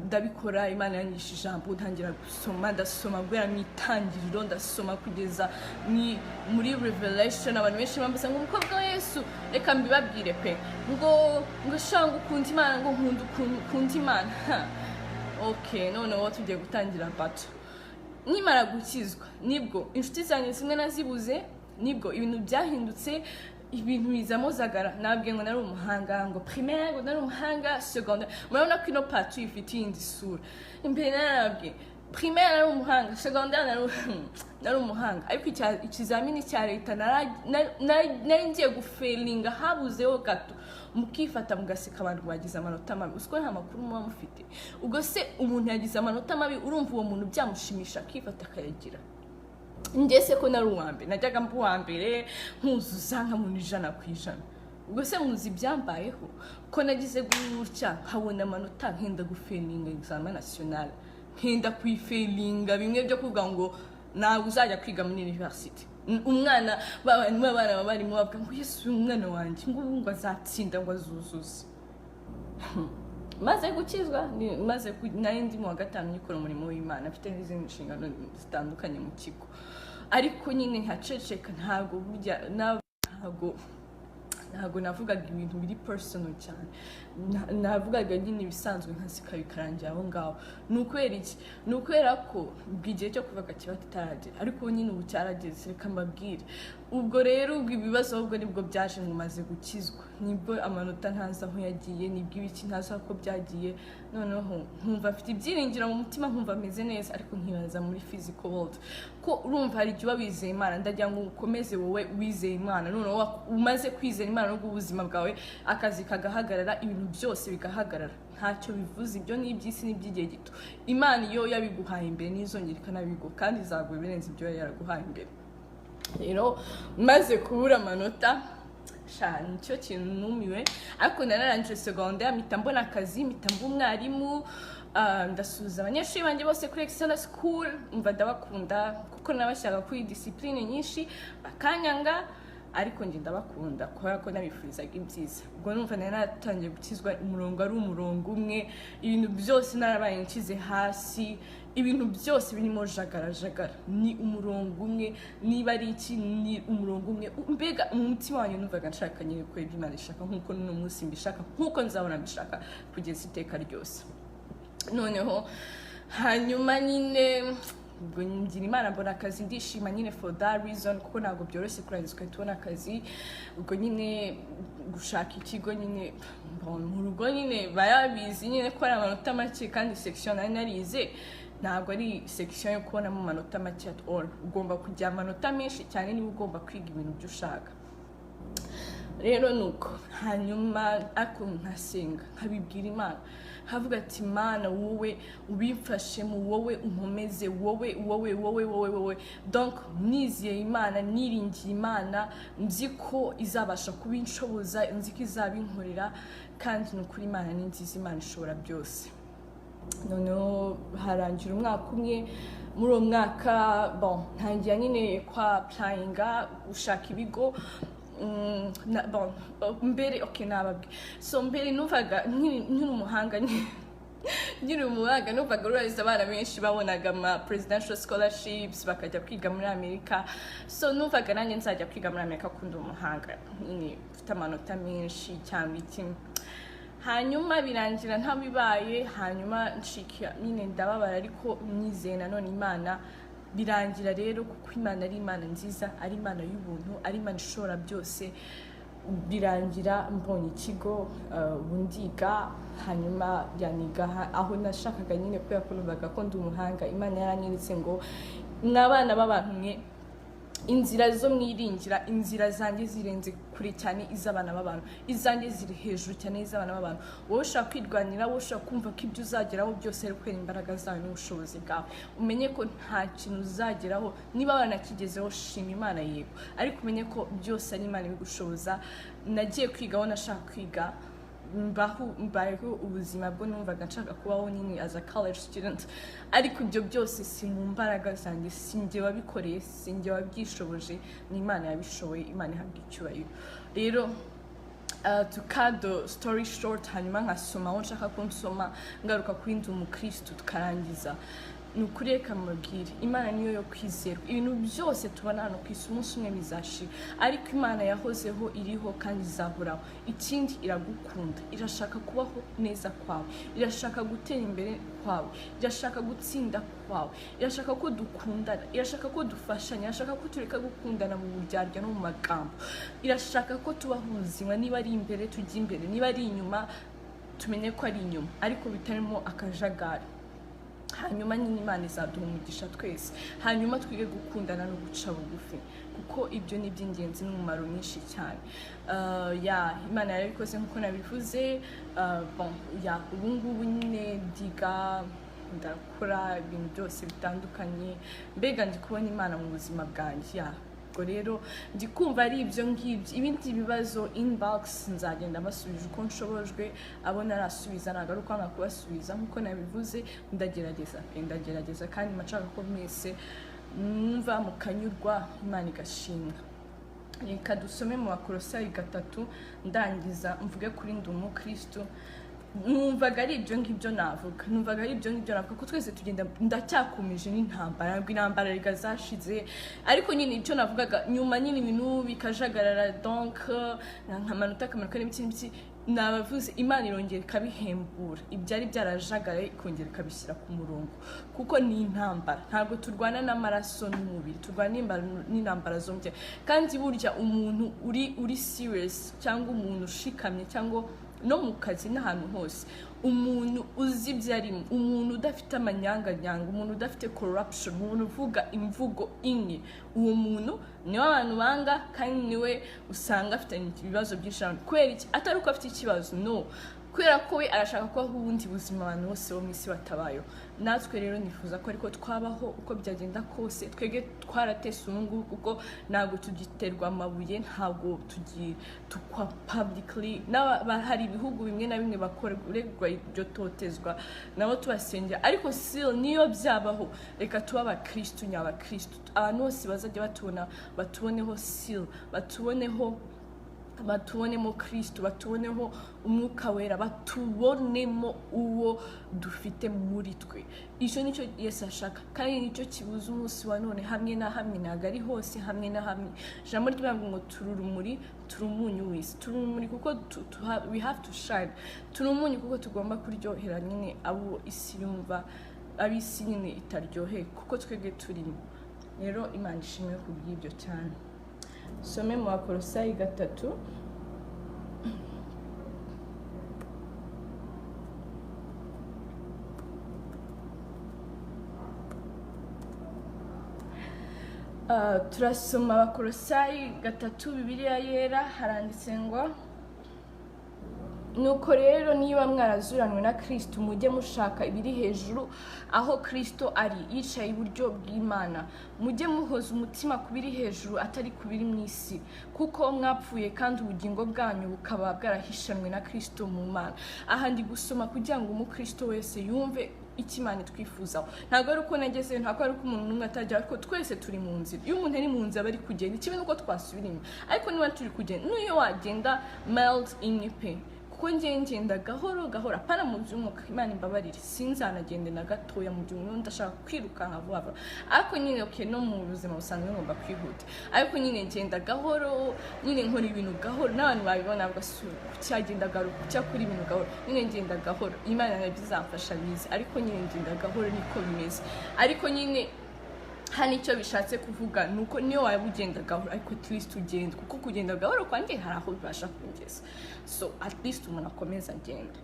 ndabikora, Imana yanyishe ijambo, ntangira ndasoma guhera mu itangiriro, ndasoma kugeza muri Revelation. Abantu benshi bambaza ngo umukobwa wa Yesu, reka mbibabwire pe, ngo shanga ukunda Imana, ngo nkunda Imana. Okay, noneho tugiye gutangira bato. Nimara gukizwa nibwo inshuti zanjye zimwe nazibuze, nibwo ibintu byahindutse, ibintu bizamo zagara. Nabwiye ngo nari umuhanga, ngo primaire ngo nari umuhanga, secondaire murabona ko ino patu ifite indi sura. Imbere narabwiye primaire nari umuhanga, secondaire nari umuhanga, ariko ikizamini cya leta nari ngiye gufailinga, habuzeho gato mukifata mugaseka abantu bagize amanota mabi. Usiko nta makuru muba mufite. Ubwo se umuntu yagize amanota mabi, urumva uwo muntu byamushimisha akifata akayagira? Ngese ko nari uwambere, najyaga mbu uwambere nkuzuza nka muntu 100%. Ubwo se muzi byambayeho ko nagize gutya habona amanota nkenda gufailinga examen national, nkenda kwifailinga bimwe byo kuvuga ngo nawe uzajya kwiga muri university. Umwana babana bari mu bavuga ngo Yesu umwana wanjye ngo azatsinda ngo azuzuze. Maze gukizwa nari ndi mu wa 5 nyikora umurimo w'Imana, afite n'izindi nshingano zitandukanye mu kigo, ariko nyine nkaceceka, ntago navugaga ibintu biri personal cyane, navugaga nyine ibisanzwe nkasika bikarangira aho ngaho. Nukwera iki? Nukwera ko bwigiye cyo kuvuga kiba kitaragera, ariko nyine ubu cyarageze. Reka mbabwire, ubwo rero ubwo ibibazo ahubwo nibwo byaje mumaze gukizwa, nibwo amanota ntaza aho yagiye, nibwo ibiki ntaza ko byagiye. Noneho nkumva afite ibyiringiro mu mutima, nkumva ameze neza, ariko nkibaza muri physical world ko urumva hari igihe wizeye Imana. Ndagira ngo ukomeze wowe wizeye Imana, noneho umaze kwizera Imana no ubuzima bwawe akazi kagahagarara, ibintu byose bigahagarara. Ntacyo bivuze, ibyo ni iby'isi n'iby'igihe gito. Imana iyo yabiguhaye imbere nizongera ikanabigo, kandi izaguha ibirenze ibyo yaraguhaye imbere. Rero maze kubura amanota nicyo kintu numiwe, ariko nararangije secondaire, mpita mbona akazi, mpita mba umwarimu. Ndasuhuza abanyeshuri banjye bose kuri Excellence School, mva ndabakunda kuko nabashaka kuri discipline nyinshi bakanyanga, ariko nge ndabakunda kubera ko nabifurizaga ibyiza. Ubwo numva naratangiye gukizwa, umurongo ari umurongo umwe, ibintu byose narabaye nkize hasi, ibintu byose birimo jagara, ni umurongo umwe. Niba ari iki ni umurongo umwe, mbega umutima wanjye numvaga nshaka nyine ko ibyo Imana ishaka, nkuko n'uno munsi mbishaka, nkuko nzabona mbishaka kugeza iteka ryose. Noneho hanyuma nyine ubwo ngira Imana, mbona akazi, ndishima nyine for that reason, kuko ntabwo byoroshye kurangiza ukahita akazi. Ubwo nyine gushaka ikigo nyine mu rugo nyine bayabizi nyine ko ari amanota make, kandi section nari narize ntabwo ari section yo kubonamo amanota make at all. Ugomba kujya amanota menshi cyane niba ugomba kwiga ibintu by'ushaka. Rero nuko hanyuma ako nkasenga, nkabibwira Imana, havuga ati Mana wowe ubimfashemo, wowe unkomeze, wowe. Donc niziye Imana, niringiye Imana, nzi ko izabasha kubinshoboza, nzi ko izabinkorera, kandi nukuri Imana ni nziza, Imana ishobora byose. Noneho harangira umwaka umwe, muri uwo mwaka ntangira nyine kwa applyinga gushaka ibigo. Mbere nababwe, so mbere numvaga nkiri umuhanga, numvaga urariza abana benshi babonaga ama presidential scholarships bakajya kwiga muri Amerika. So numvaga nanjye nzajya kwiga muri Amerika kundi umuhanga, nyine mfite amanota menshi cyangwa iki. hanyuma birangira ntabibaye, hanyuma nshika nyine ndababara ariko nyizeye nanone Imana. Birangira rero kuko Imana ari Imana nziza, ari Imana y'ubuntu, ari Imana ishobora byose. Birangira mbonye ikigo bundiga, hanyuma yaniga aho nashakaga nyine kubera ko numvaga ko ndi umuhanga. Imana yaranyeretse ngo mwabana b'abantu mwe, inzira zo mwiringira, inzira zanjye zirenze kure cyane iz'abana b'abantu, izanjye ziri hejuru cyane iz'abana b'abantu. Wowe ushaka kwirwanira, wowe ushaka kumva ko ibyo uzageraho byose ari kwera imbaraga zawe n'ubushobozi bwawe, umenye ko nta kintu uzageraho niba wanakigezeho, shima Imana yego, ariko umenye ko byose ari Imana ibigushoboza. Nagiye kwiga aho nashaka kwiga, mbayeho ubuzima bwo numvaga nshaka kubaho nyine as a college student, ariko ibyo byose si mu mbaraga zanjye, si njye wabikoreye, si njye wabyishoboje, ni Imana yabishoboye. Imana ihabwa icyubahiro. Rero to cut the story short, hanyuma nkasoma aho nshaka ko nsoma, ngaruka kuri ndi umukristo tukarangiza. Nukuri reka mubwire, Imana niyo yo kwizerwa. Ibintu byose tubona hano ku isi umunsi umwe bizashira, ariko Imana yahozeho, iriho kandi izahoraho. Ikindi iragukunda, irashaka kubaho neza kwawe, irashaka gutera imbere kwawe, irashaka gutsinda kwawe, irashaka ko dukundana, irashaka ko dufashanya, irashaka ko tureka gukundana mu buryarya no mu magambo. Irashaka ko tubaho ubuzima, niba ari imbere tujya imbere, niba ari inyuma tumenye ko ari inyuma, ariko bitarimo akajagari. Hanyuma nyine Imana izaduha umugisha twese, hanyuma twige gukundana no guca bugufi, kuko ibyo ni iby'ingenzi n'umumaro mwinshi cyane. Imana yarabikoze nk'uko nabivuze. Ubu ngubu nyine ndiga, ndakora ibintu byose bitandukanye, mbega ndi kubona Imana mu buzima bwanjye. Ubwo rero ndi kumva ari ibyo ngibyo. Ibindi bibazo inbox nzagenda mbasubije uko nshobojwe, abo narasubiza nagaruka nka kubasubiza nk'uko nabivuze. Ndagerageza kandi macaka ko mwese mwumva mukanyurwa, Imana igashimwa. Reka dusome mu Bakolosayi 3 ndangiza mvuge kuri ndi umukristo. Numvaga ari ibyo ngibyo navuga, kuko twese tugenda, ndacyakomeje n'intambara, ntabwo intambara rigazashize, ariko nyine icyo navugaga nyuma nyine ibintu bikajagarara, donc nk'amanota akamanuka n'ibiki nabavuze. Imana irongera ikabihembura ibyari byarajagaraye, ikongera ikabishyira ku murongo, kuko ni intambara. Ntabwo turwana n'amaraso n'umubiri, turwana n'intambara zo mutwe. Kandi burya umuntu uri serious, cyangwa umuntu ushikamye, cyangwa no mu kazi n'ahantu hose, umuntu uzi ibyo arimo, umuntu udafite amanyanganyanga, umuntu udafite corruption, umuntu uvuga imvugo imwe, uwo muntu niwe abantu banga, kandi niwe usanga afite ibibazo byinshi. Kubera iki? Atari uko afite ikibazo, no, kubera ko we arashaka ko ubundi buzima abantu bose bo mu isi batabayo. Natwe rero nifuza ko ariko twabaho uko byagenda kose. Twege twaratese umungu, kuko ntabwo tugiterwa amabuye, ntabwo tukwa publicly. Hari ibihugu bimwe na bimwe bakorerwa ibyo totezwa, nabo tubasengera, ariko still niyo byabaho, reka tuba abakristo nyabakristo. Abantu bose bazajya batubona, batuboneho still, batubonemo Kristo, batuboneho umwuka wera, batubonemo uwo dufite muri twe. Icyo nicyo Yesu ashaka, kandi nicyo kibuza umunsi wa none hamwe na hamwe, ntabwo ari hose, hamwe na hamwe. Ijambo ry'Imana ngo turi urumuri, turi umunyu w'isi, turi urumuri kuko we have to shine, turi umunyu kuko tugomba kuryohera nyine abo isi yumva, ab'isi nyine itaryoheye, kuko twebwe turimo. Rero Imana ishimwe ku bw'ibyo cyane. Some mu Bakolosayi 3. Turasoma Bakolosayi 3, Bibiliya yera, haranditse ngo nuko rero niba mwarazuranwe na Kristo, mujye mushaka ibiri hejuru, aho Kristo ari yicaye iburyo bw'Imana. Mujye muhoza umutima ku biri hejuru, atari ku biri mu isi, kuko mwapfuye kandi ubugingo bwanyu bukaba bwarahishanwe na Kristo mu Mana. Aha ndi gusoma kugira ngo umukristo wese yumve icyo Imana twifuzaho. Ntabwo ari uko nagezeyo, ntabwo ari uko umuntu n'umwe atajya, ariko twese turi mu nzira. Iyo umuntu ari mu nzira aba ari kugenda, ikibi nuko twasubira inyuma, ariko niba turi kugenda, n'iyo wagenda mild imwe pe, kuko kuko ngenda gahoro gahoro apana mu by'umwuka Imana imbabarire sinzanagende na gatoya mu by'umwuka ndashaka kwirukanka vuba vuba ariko nyine okay no mu buzima busanzwe ngomba kwihuta ariko nyine ngenda gahoro nyine nkora ibintu gahoro n'abantu babibona cyagenda garuka cyakora ibintu gahoro nyine ngenda gahoro Imana bizamfasha bize ariko nyine ngenda gahoro niko bimeze ariko nyine hani icyo bishatse kuvuga nuko niyo waba ugenda gahoro ariko at least ugenda kuko kugenda gahoro kwanjye hari aho bibasha kugeza so at least umuntu akomeza agenda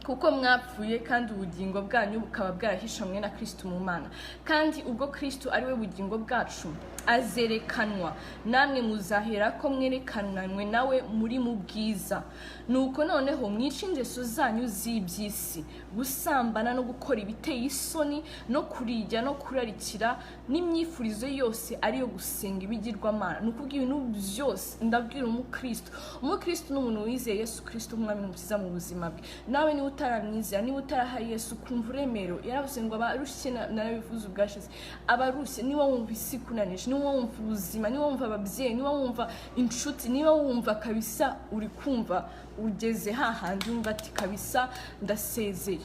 kuko mwapfuye kandi ubugingo bwanyu bukaba bwarahishamwe na Kristo mu Mana kandi ubwo Kristo ari we bugingo bwacu azerekanwa namwe muzahera ko mwerekananywe nawe muri mu bwiza nuko noneho mwica ingeso zanyu z'ibyisi gusambana no gukora ibiteye isoni no kurijya no kurarikira n'imyifurizo yose ariyo gusenga ibigirwamana nukuvuga ibintu byose ndabwira umukristo n'umuntu wizeye Yesu Kristo umwami n'umukiza mu buzima bwe nawe ni utaramwizera niba utaraha Yesu kumva uremero yaravuze ngo abarushye narabivuze ubwashize abarushye niba wumva isi kunanije niba wumva ubuzima niba wumva ababyeyi niba wumva inshuti niba wumva kabisa uri kumva ugeze hahandi wumva ati kabisa ndasezeye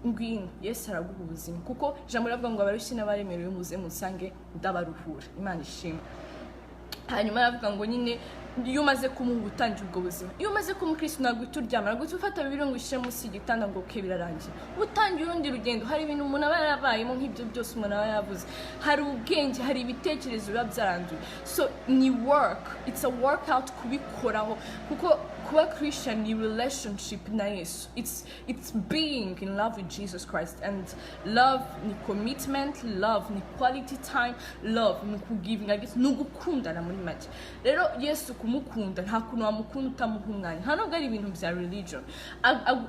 ngwino Yesu araguha ubuzima kuko ijambo riravuga ngo abarushye n'abaremerewe muze musange ndabaruhura Imana ishimwe hanyuma aravuga ngo nyine iyo umaze kumuha ubutangira ubwo buzima iyo umaze kumukristo ntabwo uturyama ntabwo ufata bibiri ngo ushyire munsi y'igitanda ngo ke birarangiye utangira urundi rugendo hari ibintu umuntu aba yarabayemo nk'ibyo byose umuntu aba yavuze hari ubwenge hari ibitekerezo biba byaranduye so ni work it's a workout kubikoraho kuko kuba Christian ni relationship na Yesu it's being in love with Jesus Christ and love ni commitment love ni quality time love ni kugiving I guess ni gukundana muri make rero Yesu kumukunda nta kuntu wamukunda utamuha umwanya nta nubwo ari ibintu bya religion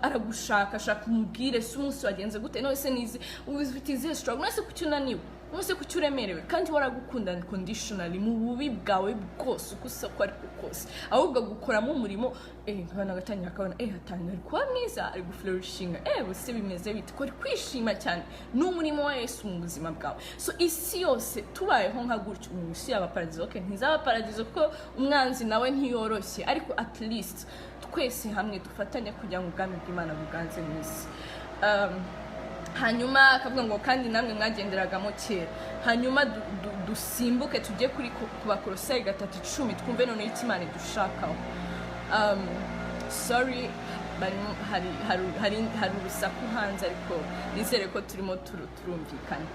aragushaka umubwire se umunsi wagenze gute none se nizi ufite izihe struggle none se kuki unaniwe none se kuki uremerewe kandi waragukunda unconditionally mu bubi bwawe bwose uko usa ko ariko kose ahubwo gukoramo umurimo nkabana gatangira akabona hatangira ari kuba mwiza ari guflourishinga bose bimeze bite ko ari kwishima cyane n'umurimo wa Yesu mu buzima bwawe so isi yose tubayeho nka gutyo mu isi yaba paradizo okay ntizaba paradizo ko umwanzi nawe ntiyoroshye ariko at least twese hamwe dufatanye kugira ngo ubwami bw'Imana buganze mu isi hanyuma akavuga ngo kandi namwe mwagenderagamo kera hanyuma dusimbuke tujye kuri Bakolosayi 3:10 twumve none icyo Imana idushakaho sorry hari urusaku hanze ariko nizere ko turimo turumvikana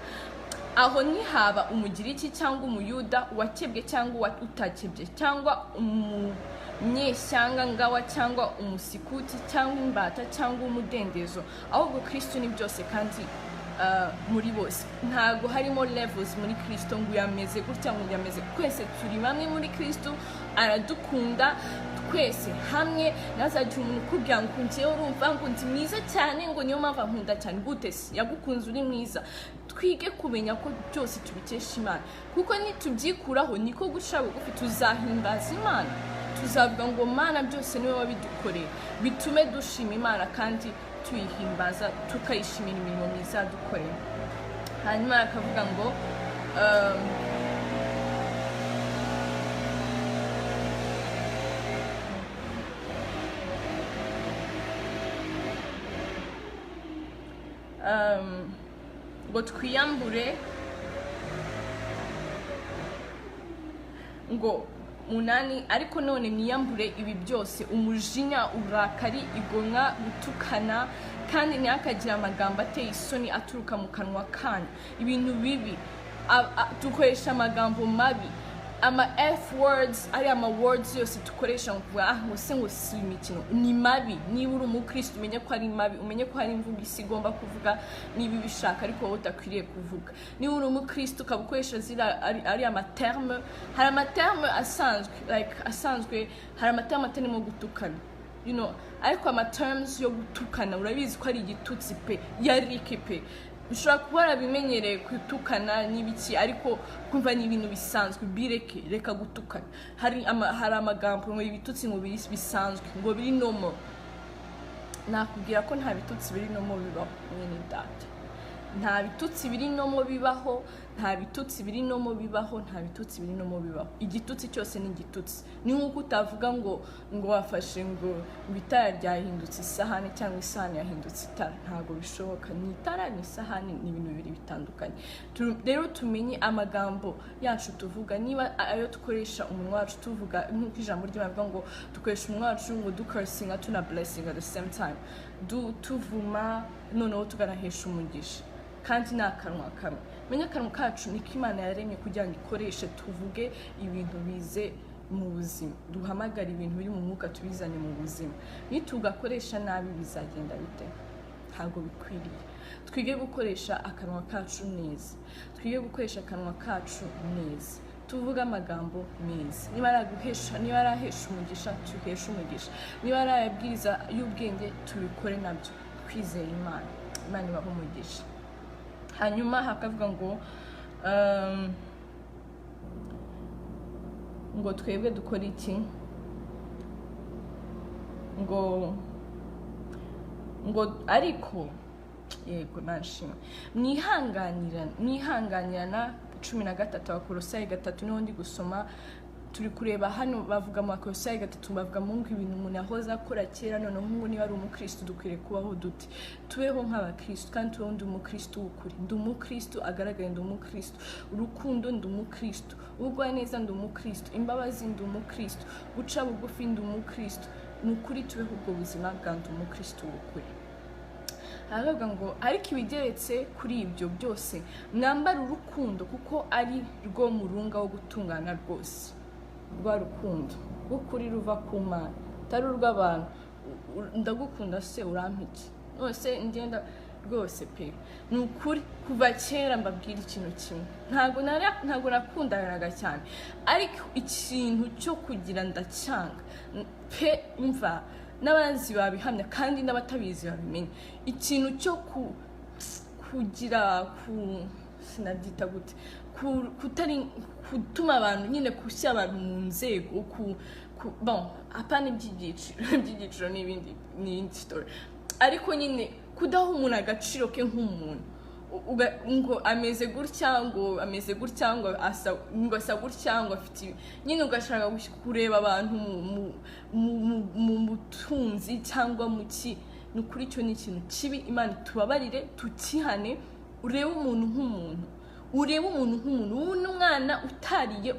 aho ntihaba umugiriki cyangwa umuyuda wakebwe cyangwa utakebye cyangwa umunyeshyanga ngawa cyangwa umusikuti cyangwa imbata cyangwa umudendezo ahubwo Kristo ni byose kandi muri bose ntago harimo levels muri Kristo ngo yameze gutya ngo yameze twese turi bamwe muri Kristo aradukunda twese hamwe nazagira umuntu kubwira ngo ngiye urumva ngo ndi mwiza cyane ngo niyo mpamvu nkunda cyane gute yagukunze uri mwiza twige kumenya ko byose tubikesha Imana kuko nitubyikuraho niko gushaka bugufi tuzahimbaza Imana tuzavuga ngo Mana byose niwe wabidukoreye bitume dushima Imana kandi tuyihimbaza tukayishimira imirimo myiza dukoreye hanyuma akavuga ngo ngo twiyambure ngo munani ariko none mwiyambure ibi byose umujinya uburakari igomwa gutukana kandi ntihakagire amagambo ateye isoni aturuka mu kanwa kanyu ibintu bibi dukoresha amagambo mabi ama F words ari ama words yose dukoresha ngo ngo se ngo si imikino ni mabi niba uri umukristo umenye ko ari mabi umenye ko hari imvugo isi igomba kuvuga niba bishaka ariko wowe utakwiriye kuvuga niba uri umukristo ukabukoresha zira ari ama terme hari ama terme asanzwe hari ama terme atarimo gutukana ariko ama terms yo gutukana urabizi ko ari igitutsi pe yarike pe ushobora kuba warabimenyereye gutukana n'ibiki ariko kumva ni ibintu bisanzwe reka gutukana hari amagambo ngo ibitutsi ngo bisanzwe ngo biri normal nakubwira ko nta bitutsi biri normal bibaho nyine data nta bitutsi biri no mu bibaho, nta bitutsi biri no mu bibaho, nta bitutsi biri no mu bibaho. Igitutsi cyose ni igitutsi. Ni nk'uko utavuga ngo wafashe ngo itara ryahindutse isahani cyangwa isahani yahindutse itara. Ntabwo bishoboka. Ni itara ni isahani, ni ibintu bibiri bitandukanye. Rero tumenye amagambo yacu tuvuga, niba ayo dukoresha umunwa wacu tuvuga nk'uko ijambo ry'Imana rivuga ngo dukoresha umunwa wacu ngo dukursinga tuna blessing at the same time, tuvuma noneho tuganahesha umugisha, kandi ni akanwa kamwe. Menya akanwa kacu niko Imana yaremye kugira ngo ikoreshe tuvuge ibintu bize mu buzima, duhamagara ibintu biri mu mwuka tubizane mu buzima. Nitugakoresha nabi bizagenda bite? Ntabwo bikwiriye. Twige gukoresha akanwa kacu neza, twige gukoresha akanwa kacu neza, tuvuga amagambo meza. Niba arahesha umugisha tuhesha umugisha, niba arayabwiriza y'ubwenge tubikore nabyo twizeye Imana. Imana ibaho umugisha. Hanyuma hakavuga ngo twebwe dukora iki? ngo ariko yego nashimwe mwihanganirana 13 Abakolosayi 3 niho ndi gusoma. Turi kureba hano bavuga mu Bakolosayi 3 bavuga mu ngo ibintu umuntu yahoze akora kera, noneho ngo niba ari umukristo dukwiriye kubaho dute. Tubeho nk'abakristo, kandi tubeho ndi umukristo w'ukuri, ndi umukristo agaragaye, ndi umukristo urukundo, ndi umukristo ubugwa neza, ndi umukristo imbabazi, ndi umukristo guca bugufi, ndi umukristo. Ni ukuri tubeho ubwo buzima bwa ndi umukristo w'ukuri. Haravuga ngo ariko ibigeretse kuri ibyo byose mwambara urukundo, kuko ari rwo murunga wo gutungana rwose. Rwa rukundo rw'ukuri ruva ku Mana, atari urw'abantu. Ndagukunda se urampiki nose ngenda rwose pe. Ni ukuri kuva kera mbabwira ikintu kimwe, ntabwo nakundanaga cyane, ariko ikintu cyo kugira ndacyanga pe. Umva, n'abazi babihamya kandi n'abatabizi babimenye. Ikintu cyo kugira sinabyita gute, kutari gutuma abantu nyine kushyira abantu mu nzego, bon apana iby'igiciro n'ibindi story, ariko nyine kudaha umuntu agaciro ke nk'umuntu, ngo ameze gutya, ngo asa gutya, ngo afite nyine ugashaka kureba abantu mu butunzi cyangwa mu ki. Ni ukuri cyo ni ikintu kibi. Imana tubabarire tukihane. Urebe umuntu nk'umuntu, ubona umwana utariye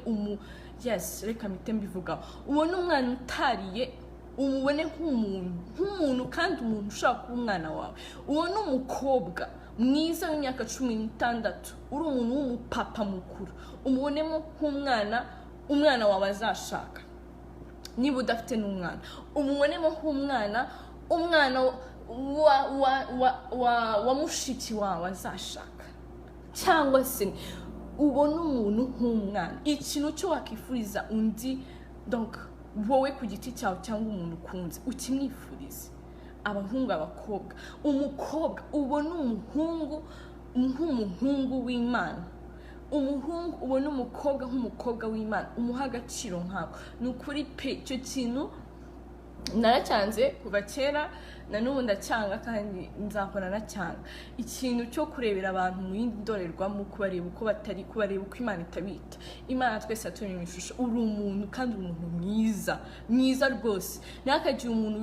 reka mpite mbivuga, ubona umwana utariye umubone nk'umuntu kandi umuntu ushaka kuba umwana wawe. Ubona umukobwa mwiza w'imyaka 16 uri umuntu w'umupapa mukuru, umubonemo nk'umwana wawe azashaka. Niba udafite n'umwana, umubonemo nk'umwana wa mushiki wawe azashaka, cyangwa se ubona umuntu nk'umwana. Ikintu cyo wakifuriza undi, donc wowe ku giti cyawe cyangwa umuntu ukunze ukimwifurize. Abahungu, abakobwa, umukobwa ubona umuhungu nk'umuhungu w'Imana, umuhungu ubona umukobwa nk'umukobwa w'Imana, umuha agaciro nkako. Ni ukuri pe, icyo kintu naracyanze kuva kera, na n'ubu ndacyanga kandi nzakora nacyanga. Ikintu cyo kurebera abantu mu yindi ndorerwamo, kubareba uko batari, kubareba uko Imana itabita. Imana twese yaturemye ishusho. Uri umuntu kandi uri umuntu mwiza rwose. Ntihakagire umuntu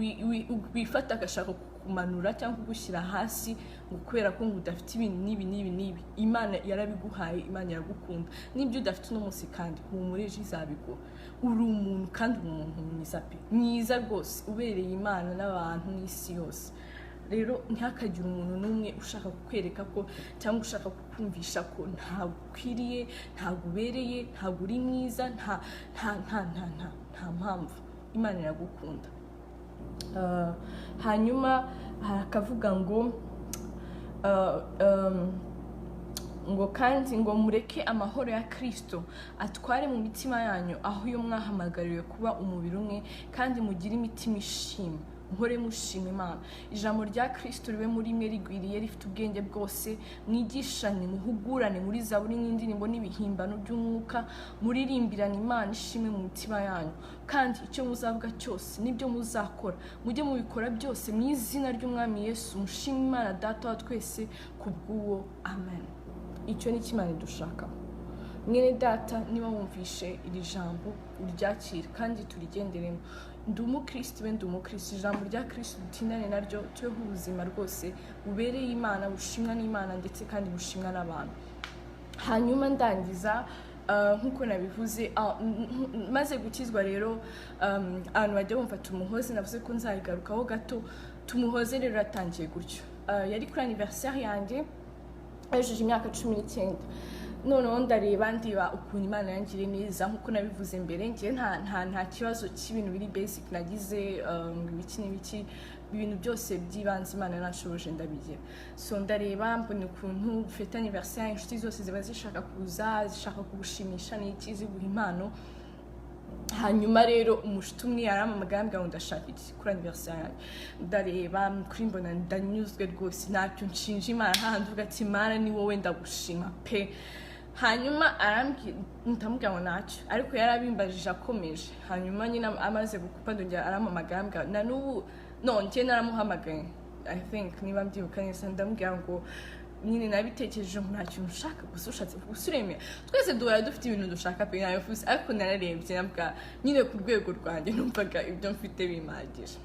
wifata agashaka kukumanura cyangwa kugushyira hasi ngo kubera ko ngo udafite ibintu n'ibi. Imana yarabiguhaye, Imana iragukunda. N'ibyo udafite uno munsi kandi humurije izabiguha. Uri umuntu kandi uri umuntu mwiza pe, mwiza rwose, ubereye Imana n'abantu n'isi yose. Rero ntihakagire umuntu n'umwe ushaka kukwereka ko cyangwa ushaka kukumvisha ko ntabwo ukwiriye, ntabwo ubereye, ntabwo uri mwiza. nta mpamvu. Imana iragukunda. Hanyuma harakavuga ngo kandi ngo mureke amahoro ya Kristo atware mu mitima yanyu, aho iyo mwahamagariwe kuba umubiri umwe, kandi mugire imitima ishimwe, muhore mushima Imana. Ijambo rya Kristo ribe muri mwe rigwiriye rifite ubwenge bwose, mwigishanye muhugurane muri zaburi n'indirimbo n'ibihimbano by'umwuka, muririmbirane Imana ishimwe mu mitima yanyu. Kandi icyo muzavuga cyose nibyo muzakora, mujye mubikora byose mu izina ry'Umwami Yesu, mushime Imana Data wa twese kubw'uwo. Amen. Icyo ni Imana idushaka. Mwene data, niba wumvishe iri jambo uryakire kandi turigenderemo. Ndi umukristo, ndi umukristo. Ijambo rya Kristo dutindane naryo, tubeho ubuzima rwose bubereye Imana, bushimwa n'Imana ndetse kandi bushimwa n'abantu. Hanyuma ndangiza nkuko nabivuze, maze gukizwa rero abantu bajya bumva tumuhoze, navuze ko nzayigarukaho gato. Tumuhoze rero yatangiye gutyo. Yari kuri anniversaire yanjye, yujuje imyaka 19. Noneho ndareba ndiba ukuntu Imana yangiriye neza, nkuko nabivuze mbere. Ngiye nta kibazo cy'ibintu biri basic nagize, ibiki n'ibiki, ibintu byose by'ibanze Imana yarashoboje ndabigira. So ndareba mbona ukuntu fete anniversaire inshuti zose ziba zishaka kuza, zishaka kugushimisha n'iki, ziguha impano. Hanyuma rero umushuti umwe yarampamagaye ambwira ngo ndashaka iki kuri anniversaire yanjye. Ndareba kuri mbona ndanyuzwe rwose, ntacyo nshinja Imana, hahandi uvuga ati Imana ni wowe ndagushima pe. Hanyuma ndamubwira ngo ntacyo, ariko yarabimbajije akomeje. Hanyuma nyine amaze gukupa ndongera arampamagaye ambwira na n'ubu njye naramuhamagaye, I think niba mbyibuka neza, ndamubwira ngo nyine nabitekereje ngo nta kintu ushaka, gusa ushatse gusuremera. Twese duhora dufite ibintu dushaka pe, nabivuze, ariko nararebye nabwa nyine ku rwego rwanjye numvaga ibyo mfite bimagije.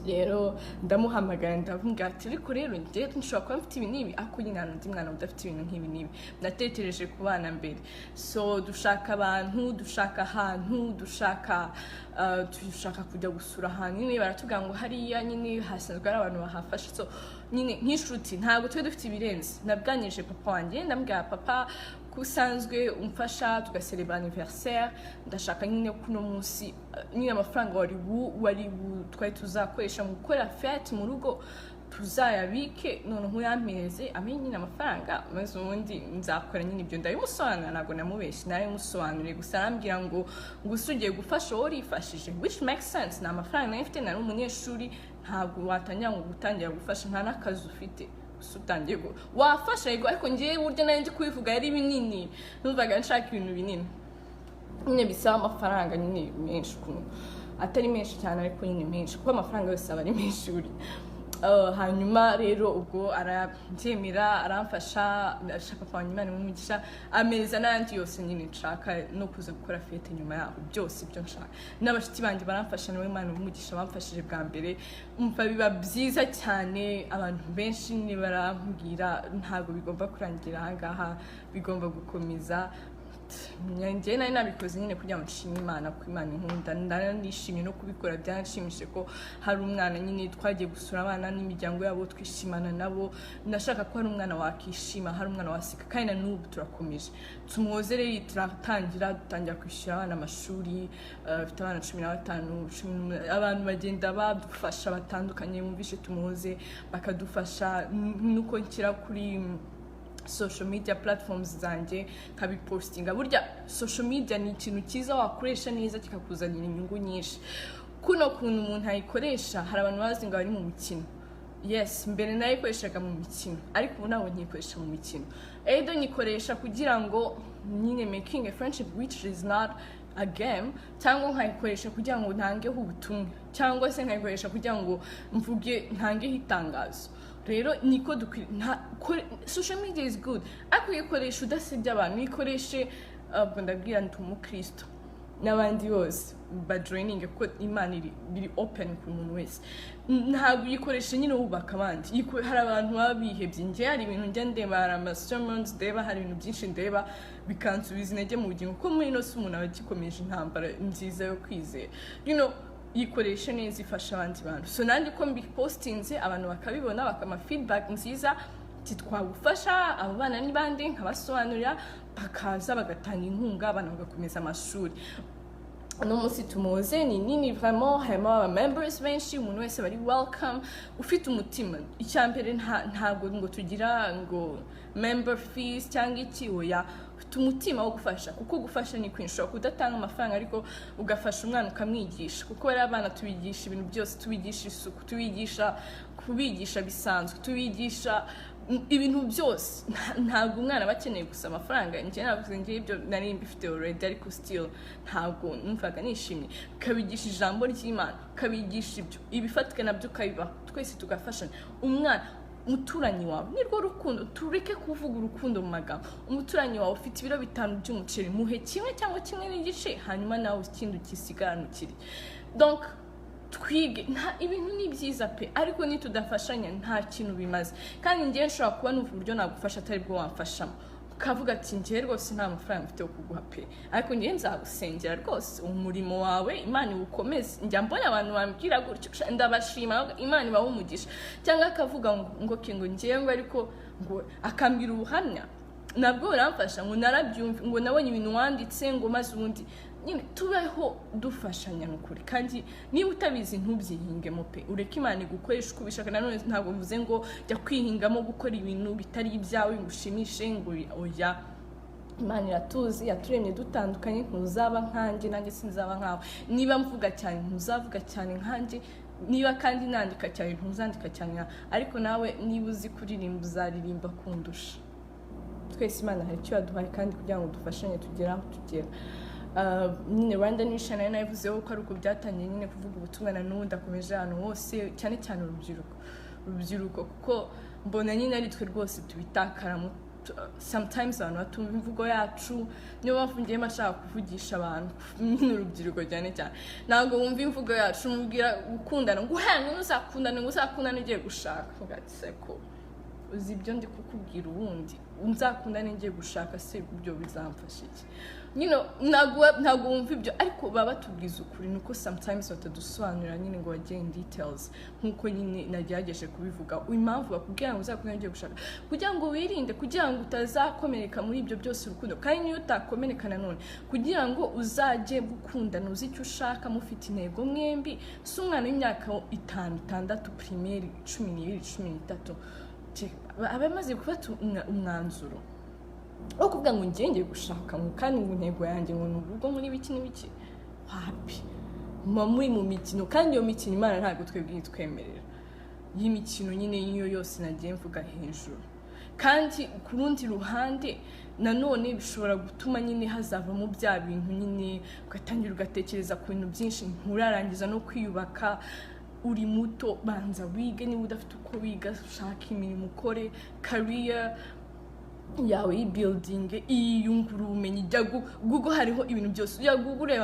Rero ndamuhamagara ndavuga ati ariko rero njye nshobora kuba mfite ibi n'ibi, ariko nyine undi mwana udafite ibintu nk'ibi n'ibi. Natekereje ku bana mbere. So dushaka abantu, dushaka ahantu, dushaka kujya gusura ahantu. Nyine baratubwira ngo hariya nyine hasanzwe ari abantu bahafasha. So nyine nk'inshuti ntabwo twe dufite ibirenze. Nabwanyije papa wanjye, ndambwira papa kusanzwe umfasha tugacelebra anniversaire, ndashaka nyine kuno munsi nyine amafaranga wari twari tuzakoresha mu gukora fete mu rugo tuzayabike, noneho yampeze amenye nyine amafaranga, maze ubundi nzakora nyine ibyo. Ndabimusobanura, ntabwo namubeshye, nabimusobanuriye. Gusa arambwira ngo ugiye gufasha wowe urifashije, which makes sense. Nta mafaranga nari mfite, nari umunyeshuri, ntabwo watangira ngo gutangira gufasha, nta n'akazi ufite. Utangiye wafasha yego, ariko ngiye buryo nari ndi kubivuga yari binini, numvaga nshaka ibintu binini nyine bisaba amafaranga nyine menshi, atari menshi cyane ariko nyine menshi, kuko amafaranga yose aba ari menshi buri. Hanyuma rero ubwo arabyemera, aramfasha, ashaka papa Imana umugisha, ameza n'andi yose nyine nshaka no kuza gukora fete nyuma yaho, byose ibyo nshaka. N'abashiti bandi baramfasha, nawe Imana umugisha bamfashije bwa mbere. Umva biba byiza cyane, abantu benshi ni barambwira ntabwo bigomba kurangira aha ngaha, bigomba gukomeza. Njye nari nabikoze nyine kugira ngo nshime Imana, ko Imana inkunda. Ndanishimye no kubikora, byanshimishije ko hari umwana nyine twagiye gusura abana n'imiryango yabo twishimana nabo. Ndashaka ko hari umwana wakishima, hari umwana waseka, kandi na n'ubu turakomeje. Tumuhoze rero dutangira kwishyura abana amashuri, bafite abana 15, abantu bagenda badufasha batandukanye, bumvishe tumuhoze bakadufasha. Nuko nshyira kuri social media platforms zanjye kabipostinga. Burya social media ni ikintu cyiza wakoresha neza kikakuzanira inyungu nyinshi. Kuno kuntu umuntu ayikoresha, hari abantu bazi ngo ari mu mikino. Yes, mbere nayikoreshaga mu mikino, ariko ubu ntabwo nkikoresha mu mikino. Edo nyikoresha kugira ngo nyine making a friendship which is not a game, cyangwa nkayikoresha kugira ngo ntangeho ubutumwa, cyangwa se nkayikoresha kugira ngo mvuge ntangeho itangazo. Rero niko social media is good, ariko uyikoresha udasebya abantu, uyikoreshe ndabwira ndi umukristo n'abandi bose bajoininge, kuko Imana iri open ku muntu wese. Ntabwo uyikoresha nyine wubaka abandi. Hari abantu baba bihebye. Njye hari ibintu njya ndeba, hari amasermons ndeba, hari ibintu byinshi ndeba bikansubiza intege mu bugingo, kuko muri ino si umuntu aba agikomeje intambara nziza yo kwizera. Yikoresha neza, ifasha abandi bantu. So nandi ko mbipostinze abantu bakabibona, bakama feedback nziza, twagufasha abo bana n'ibandi, nkabasobanurira, bakaza bagatanga inkunga, abana bagakomeza amashuri. No munsi tumuhoze ni nini vraiment, harimo aba members benshi, umuntu wese bari welcome, ufite umutima. Icyambere ntabwo ngo tugira ngo member fees cyangwa iki, oya, ufite umutima wo gufasha, kuko gufasha ni kwinshura, kudatanga amafaranga ariko ugafasha umwana ukamwigisha, kuko bari abana tubigisha ibintu byose, tubigisha isuku, kubigisha bisanzwe, tubigisha ibintu byose. Ntabwo umwana bakeneye gusa amafaranga. Njye navuze ngiye ibyo nari mbifite already, ariko still ntabwo numvaga nishimye. Kabigisha ijambo ry'Imana, kabigisha ibyo ibifatika nabyo kabiba, twese tugafashanya. Umwana umuturanyi wawe nirwo rukundo, tureke kuvuga urukundo mu magambo. Umuturanyi wawe ufite ibiro 5 by'umuceri, muhe kimwe cyangwa kimwe n'igice, hanyuma nawe ikindi ukisigaranukire. Donc twige, ibintu ni byiza pe, ariko nitudafashanya nta kintu bimaze. Kandi ngiye nshobora kuba numva uburyo nagufasha atari bwo wamfashamo, ukavuga ati ngiye rwose nta mafaranga mfite yo kuguha pe, ariko ngiye nzagusengera rwose umurimo wawe Imana iwukomeze. Njya mbona abantu bambwira gutyo, ndabashima, Imana ibahe umugisha. Cyangwa akavuga ngo kingo ngiye ngo ariko ngo akambira ubuhamya, nabwo uramfasha ngo narabyumva, ngo nabonye ibintu wanditse ngo maze ubundi nyine tubeho dufashanya n'ukuri. Kandi niba utabizi ntubyihingemo pe, ureke Imana igukoresha uko ubishaka. Nanone ntabwo mvuze ngo jya kwihingamo gukora ibintu bitari ibyawe ngo ushimishe, ngo oya. Imana iratuzi, yaturemye dutandukanye, ntuzaba nkanjye nanjye sinzaba nkawe. Niba mvuga cyane ntuzavuga cyane nkanjye, niba kandi nandika cyane ntuzandika cyane, ariko nawe niba uzi kuririmba uzaririmba kundusha. Twese Imana hari icyo yaduhaye kandi kugira ngo dufashanye tugere aho tugera. Nyine Rwanda Nation nayo navuzeho ko ari uko byatangiye nyine kuvuga ubutumwa, na n'undi akomeje hano hose, cyane cyane urubyiruko, kuko mbona nyine ari twe rwose tubitakaramo. Sometimes abantu batumva imvugo yacu, niyo mpamvu ngiye mashaka kuvugisha abantu nyine urubyiruko cyane cyane. Ntabwo wumva imvugo yacu, umubwira gukundana, ngo uzakundana ugiye gushaka, ugatse ko uzi ibyo ndi kukubwira, ubundi nzakundane ngiye gushaka se ibyo bizamfasha iki? Nyine ntabwo wumva ibyo, ariko baba batubwiza ukuri. Nuko sometimes batadusobanurira nyine ngo bagiye in details, nkuko nyine nagerageje kubivuga. Impamvu bakubwira ngo uzakundane ngiye gushaka, kugira ngo wirinde, kugira ngo utazakomereka muri ibyo byose urukundo. Kandi niyo utakomereka nanone, kugira ngo uzajye gukundana uzi icyo ushaka, mufite intego mwembi. Si umwana w'imyaka 5, 6 primaire 12, 13 abamaze gufata umwanzuro wo kuvuga ngo ngiye gushaka, ngo kandi ngo intego yanjye ngo n'urugo muri biki n'ibiki, happy muri mu mikino. Kandi iyo mikino Imana ntabwo twebwe twemerera, y'imikino nyine iyo yose nagiye mvuga hejuru. Kandi ku rundi ruhande nanone bishobora gutuma nyine hazavamo bya bintu nyine ugatangira ugatekereza ku bintu byinshi, nturarangiza no kwiyubaka. Uri muto, banza wige, niba udafite uko wiga ushaka imirimo ukore, career yawe y'building, iyungura ubumenyi. Jya Google, hariho ibintu byose. Jya Google ureba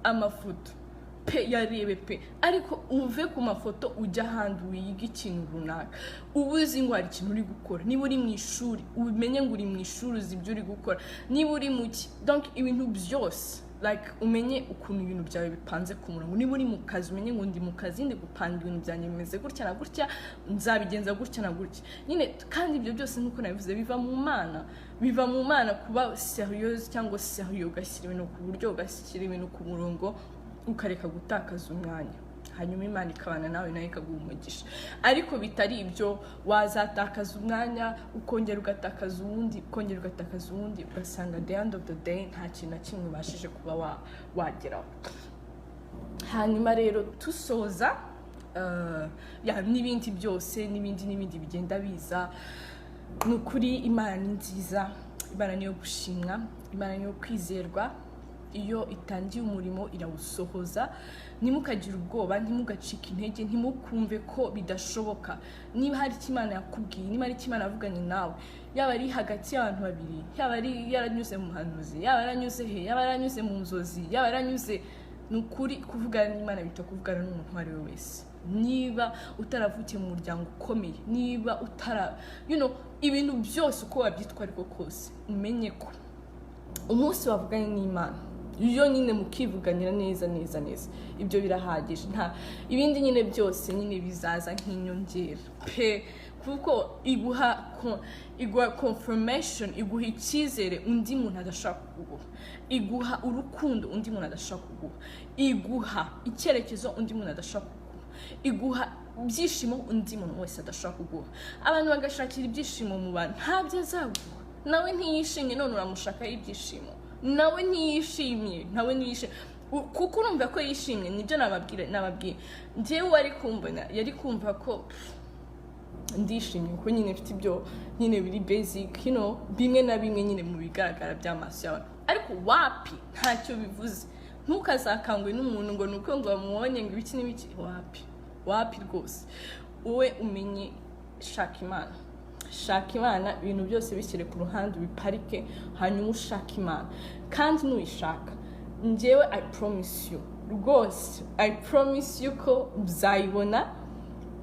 amafoto pe, yarebe pe, ariko uve ku mafoto ujya ahandi wiga ikintu runaka. Ubuzi ngo hari ikintu uri gukora, niba uri mu ishuri umenye ngo uri mu ishuri uzi ibyo uri gukora, niba uri mu donc ibintu byose like umenye ukuntu ibintu byawe bipanze ku murongo. Niba uri mu kazi umenye ngo ndi mu kazi, ndi gupanga ibintu byanjye bimeze gutya na gutya, nzabigenza gutya na gutya nyine. Kandi ibyo byose nkuko nabivuze biva mu Mana, kuba serious cyangwa serieux, ugashyira ibintu ku buryo, ugashyira ibintu ku murongo, ukareka gutakaza umwanya, hanyuma Imana ikabana nawe nayo ikaguha umugisha. Ariko bitari ibyo, wazatakaza umwanya ukongera ugatakaza uwundi, ugasanga the end of the day nta kintu na kimwe ubashije kuba wageraho. Hanyuma rero tusoza n'ibindi byose n'ibindi bigenda biza. Ni ukuri Imana ni nziza, Imana niyo gushimwa, Imana niyo kwizerwa. Iyo itangiye umurimo irawusohoza. Ntimukagira ubwoba, ntimugacike intege, ntimukumve ko bidashoboka. Niba hari icyo Imana yakubwiye, niba hari icyo Imana yavuganye nawe, yaba ari hagati y'abantu babiri, yaba ari yaranyuze mu muhanuzi, yaba yaranyuze yaba yaranyuze mu nzozi, yaba yaranyuze, ni ukuri kuvugana n'Imana bita kuvugana n'umuntu uwo ari we wese. Niba utaravukiye mu muryango ukomeye, niba ibintu byose uko wabyitwa ariko kose, umenye ko umunsi wavuganye n'Imana, iyo nyine mukivuganira neza, ibyo birahagije. Nta ibindi nyine byose nyine bizaza nk'inyongera pe, kuko iguha confirmation, iguha icyizere undi muntu adashaka kuguha, iguha urukundo undi muntu adashaka kuguha, iguha icyerekezo undi muntu adashaka kuguha, iguha ibyishimo undi muntu wese adashaka kuguha. Abantu bagashakira ibyishimo mu bantu, ntabyo azaguha. nawe ntiyishimye none uramushakaho ibyishimo, nawe ntiyishimye, nawe ntiyishimye kuko urumva ko yishimye. Nibyo nababwiye njyewe wari kumbona yari kumva ko ndishimye ko nyine mfite ibyo nyine biri basic, bimwe na bimwe nyine mu bigaragara by'amaso yawe, ariko wapi ntacyo bivuze. Ntukazakangwe n'umuntu ngo nuko ngo bamubonye ngo ibiki n'ibiki, wapi rwose. Wowe umenye shaka Imana, ibintu byose bishyire ku ruhande biparike, hanyuma ushaka Imana. Kandi nuyishaka, njyewe I promise you rwose, I promise you ko uzayibona,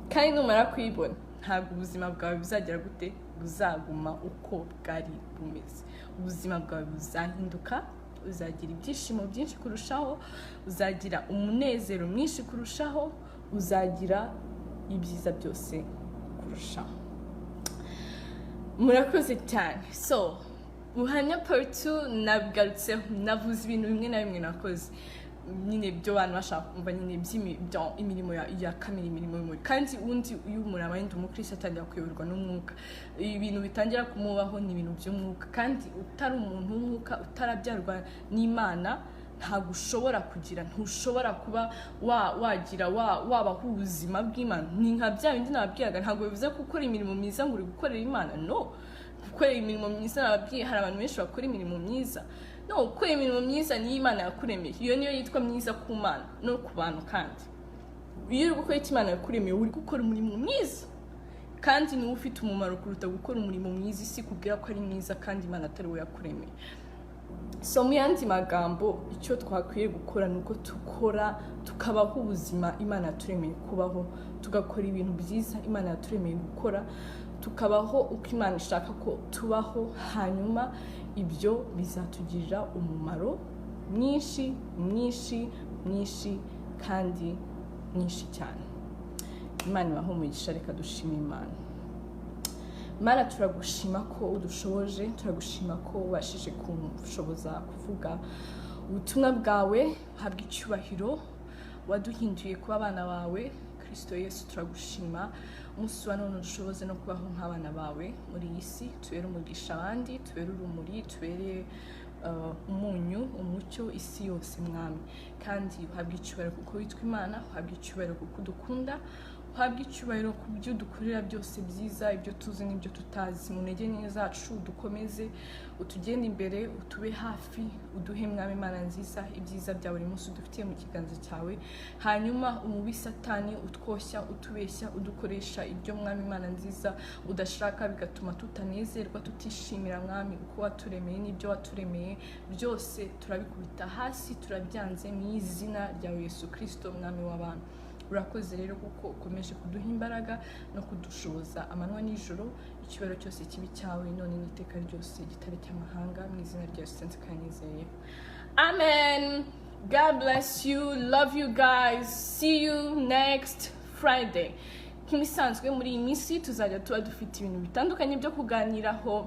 kandi numara kuyibona ntabwo ubuzima bwawe buzagera gute, buzaguma uko bwari bumeze. Ubuzima bwawe buzahinduka, uzagira ibyishimo byinshi kurushaho, uzagira umunezero mwinshi kurushaho, uzagira ibyiza byose kurushaho. Murakoze cyane. So ubuhamya part 2 nabigarutseho, navuze ibintu bimwe na bimwe nakoze nyine byo abantu bashaka kumva nyine imirimo ya kamere, imirimo y'umubiri. Kandi undi iyo umuntu abaye umukristo atangira kuyoborwa n'umwuka, ibintu bitangira kumubaho ni ibintu by'umwuka. Kandi utari umuntu w'umwuka, utarabyarwa n'Imana, ntabwo ushobora kugira, ntushobora kuba wagira wabaho ubuzima bw'Imana. Ni nka bya bindi nababwiraga, ntabwo bivuze ko ukora imirimo myiza ngo uri gukorera Imana, no. Gukorera imirimo myiza nababwiye, hari abantu benshi bakora imirimo myiza, no. Gukora imirimo myiza niyo Imana yakuremeye, iyo niyo yitwa myiza ku Mana no ku bantu. Kandi iyo uri gukora icyo Imana yakuremeye, uri gukora umurimo mwiza, kandi niwo ufite umumaro kuruta gukora umurimo mwiza isi kubwira ko ari mwiza kandi Imana atari we yakuremeye. So mu yandi magambo, icyo twakwiye gukora nuko tukabaho ubuzima Imana yaturemeye kubaho, tugakora ibintu byiza Imana yaturemeye gukora, tukabaho uko Imana ishaka ko tubaho, hanyuma ibyo bizatugirira umumaro mwinshi kandi mwinshi cyane. Imana ibahe umugisha. Reka dushime Imana. Mana, turagushima ko udushoboje, turagushima ko ubashije kushoboza kuvuga ubutumwa bwawe. Habwa icyubahiro, waduhinduye kuba abana bawe Kristo Yesu. Turagushima umunsi wa none dushoboze no kubaho nk'abana bawe muri iyi si, tubere umugisha abandi, tubere urumuri, tubere umunyu, umucyo isi yose Mwami. Kandi uhabwe icyubahiro kuko witwa Imana, uhabwe icyubahiro kuko udukunda, uhabwe icyubahiro ku byo dukorera byose byiza, ibyo tuzi n'ibyo tutazi. Mu ntege nke zacu dukomeze, utugende imbere, utube hafi, uduhe Mwami Imana nziza ibyiza bya buri munsi udufitiye mu kiganza cyawe. Hanyuma umubi Satani utwoshya, utubeshya, udukoresha ibyo Mwami Imana nziza udashaka, bigatuma tutanezerwa, tutishimira Mwami uko waturemeye n'ibyo waturemeye byose, turabikubita hasi, turabyanze mu izina rya Yesu Kristo Mwami w'abantu. Urakoze rero kuko ukomeje kuduha imbaraga no kudushoboza amanywa n'ijoro. Icyubahiro cyose kibi cyawe none n'iteka ryose, gitare cy'amahanga, mu izina rya Yesu kanyizeye. Amen. God bless you. Love you guys. See you next Friday. Nk'ibisanzwe muri iyi minsi tuzajya tuba dufite ibintu bitandukanye byo kuganiraho.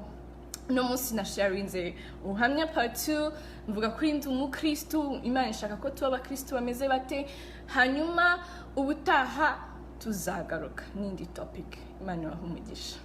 No munsi na sharinze ubuhamya part 2, mvuga kuri ndi umukristo, Imana ishaka ko tuba abakristo bameze bate. Hanyuma ubutaha tuzagaruka n'indi topic. Imana ibahe umugisha.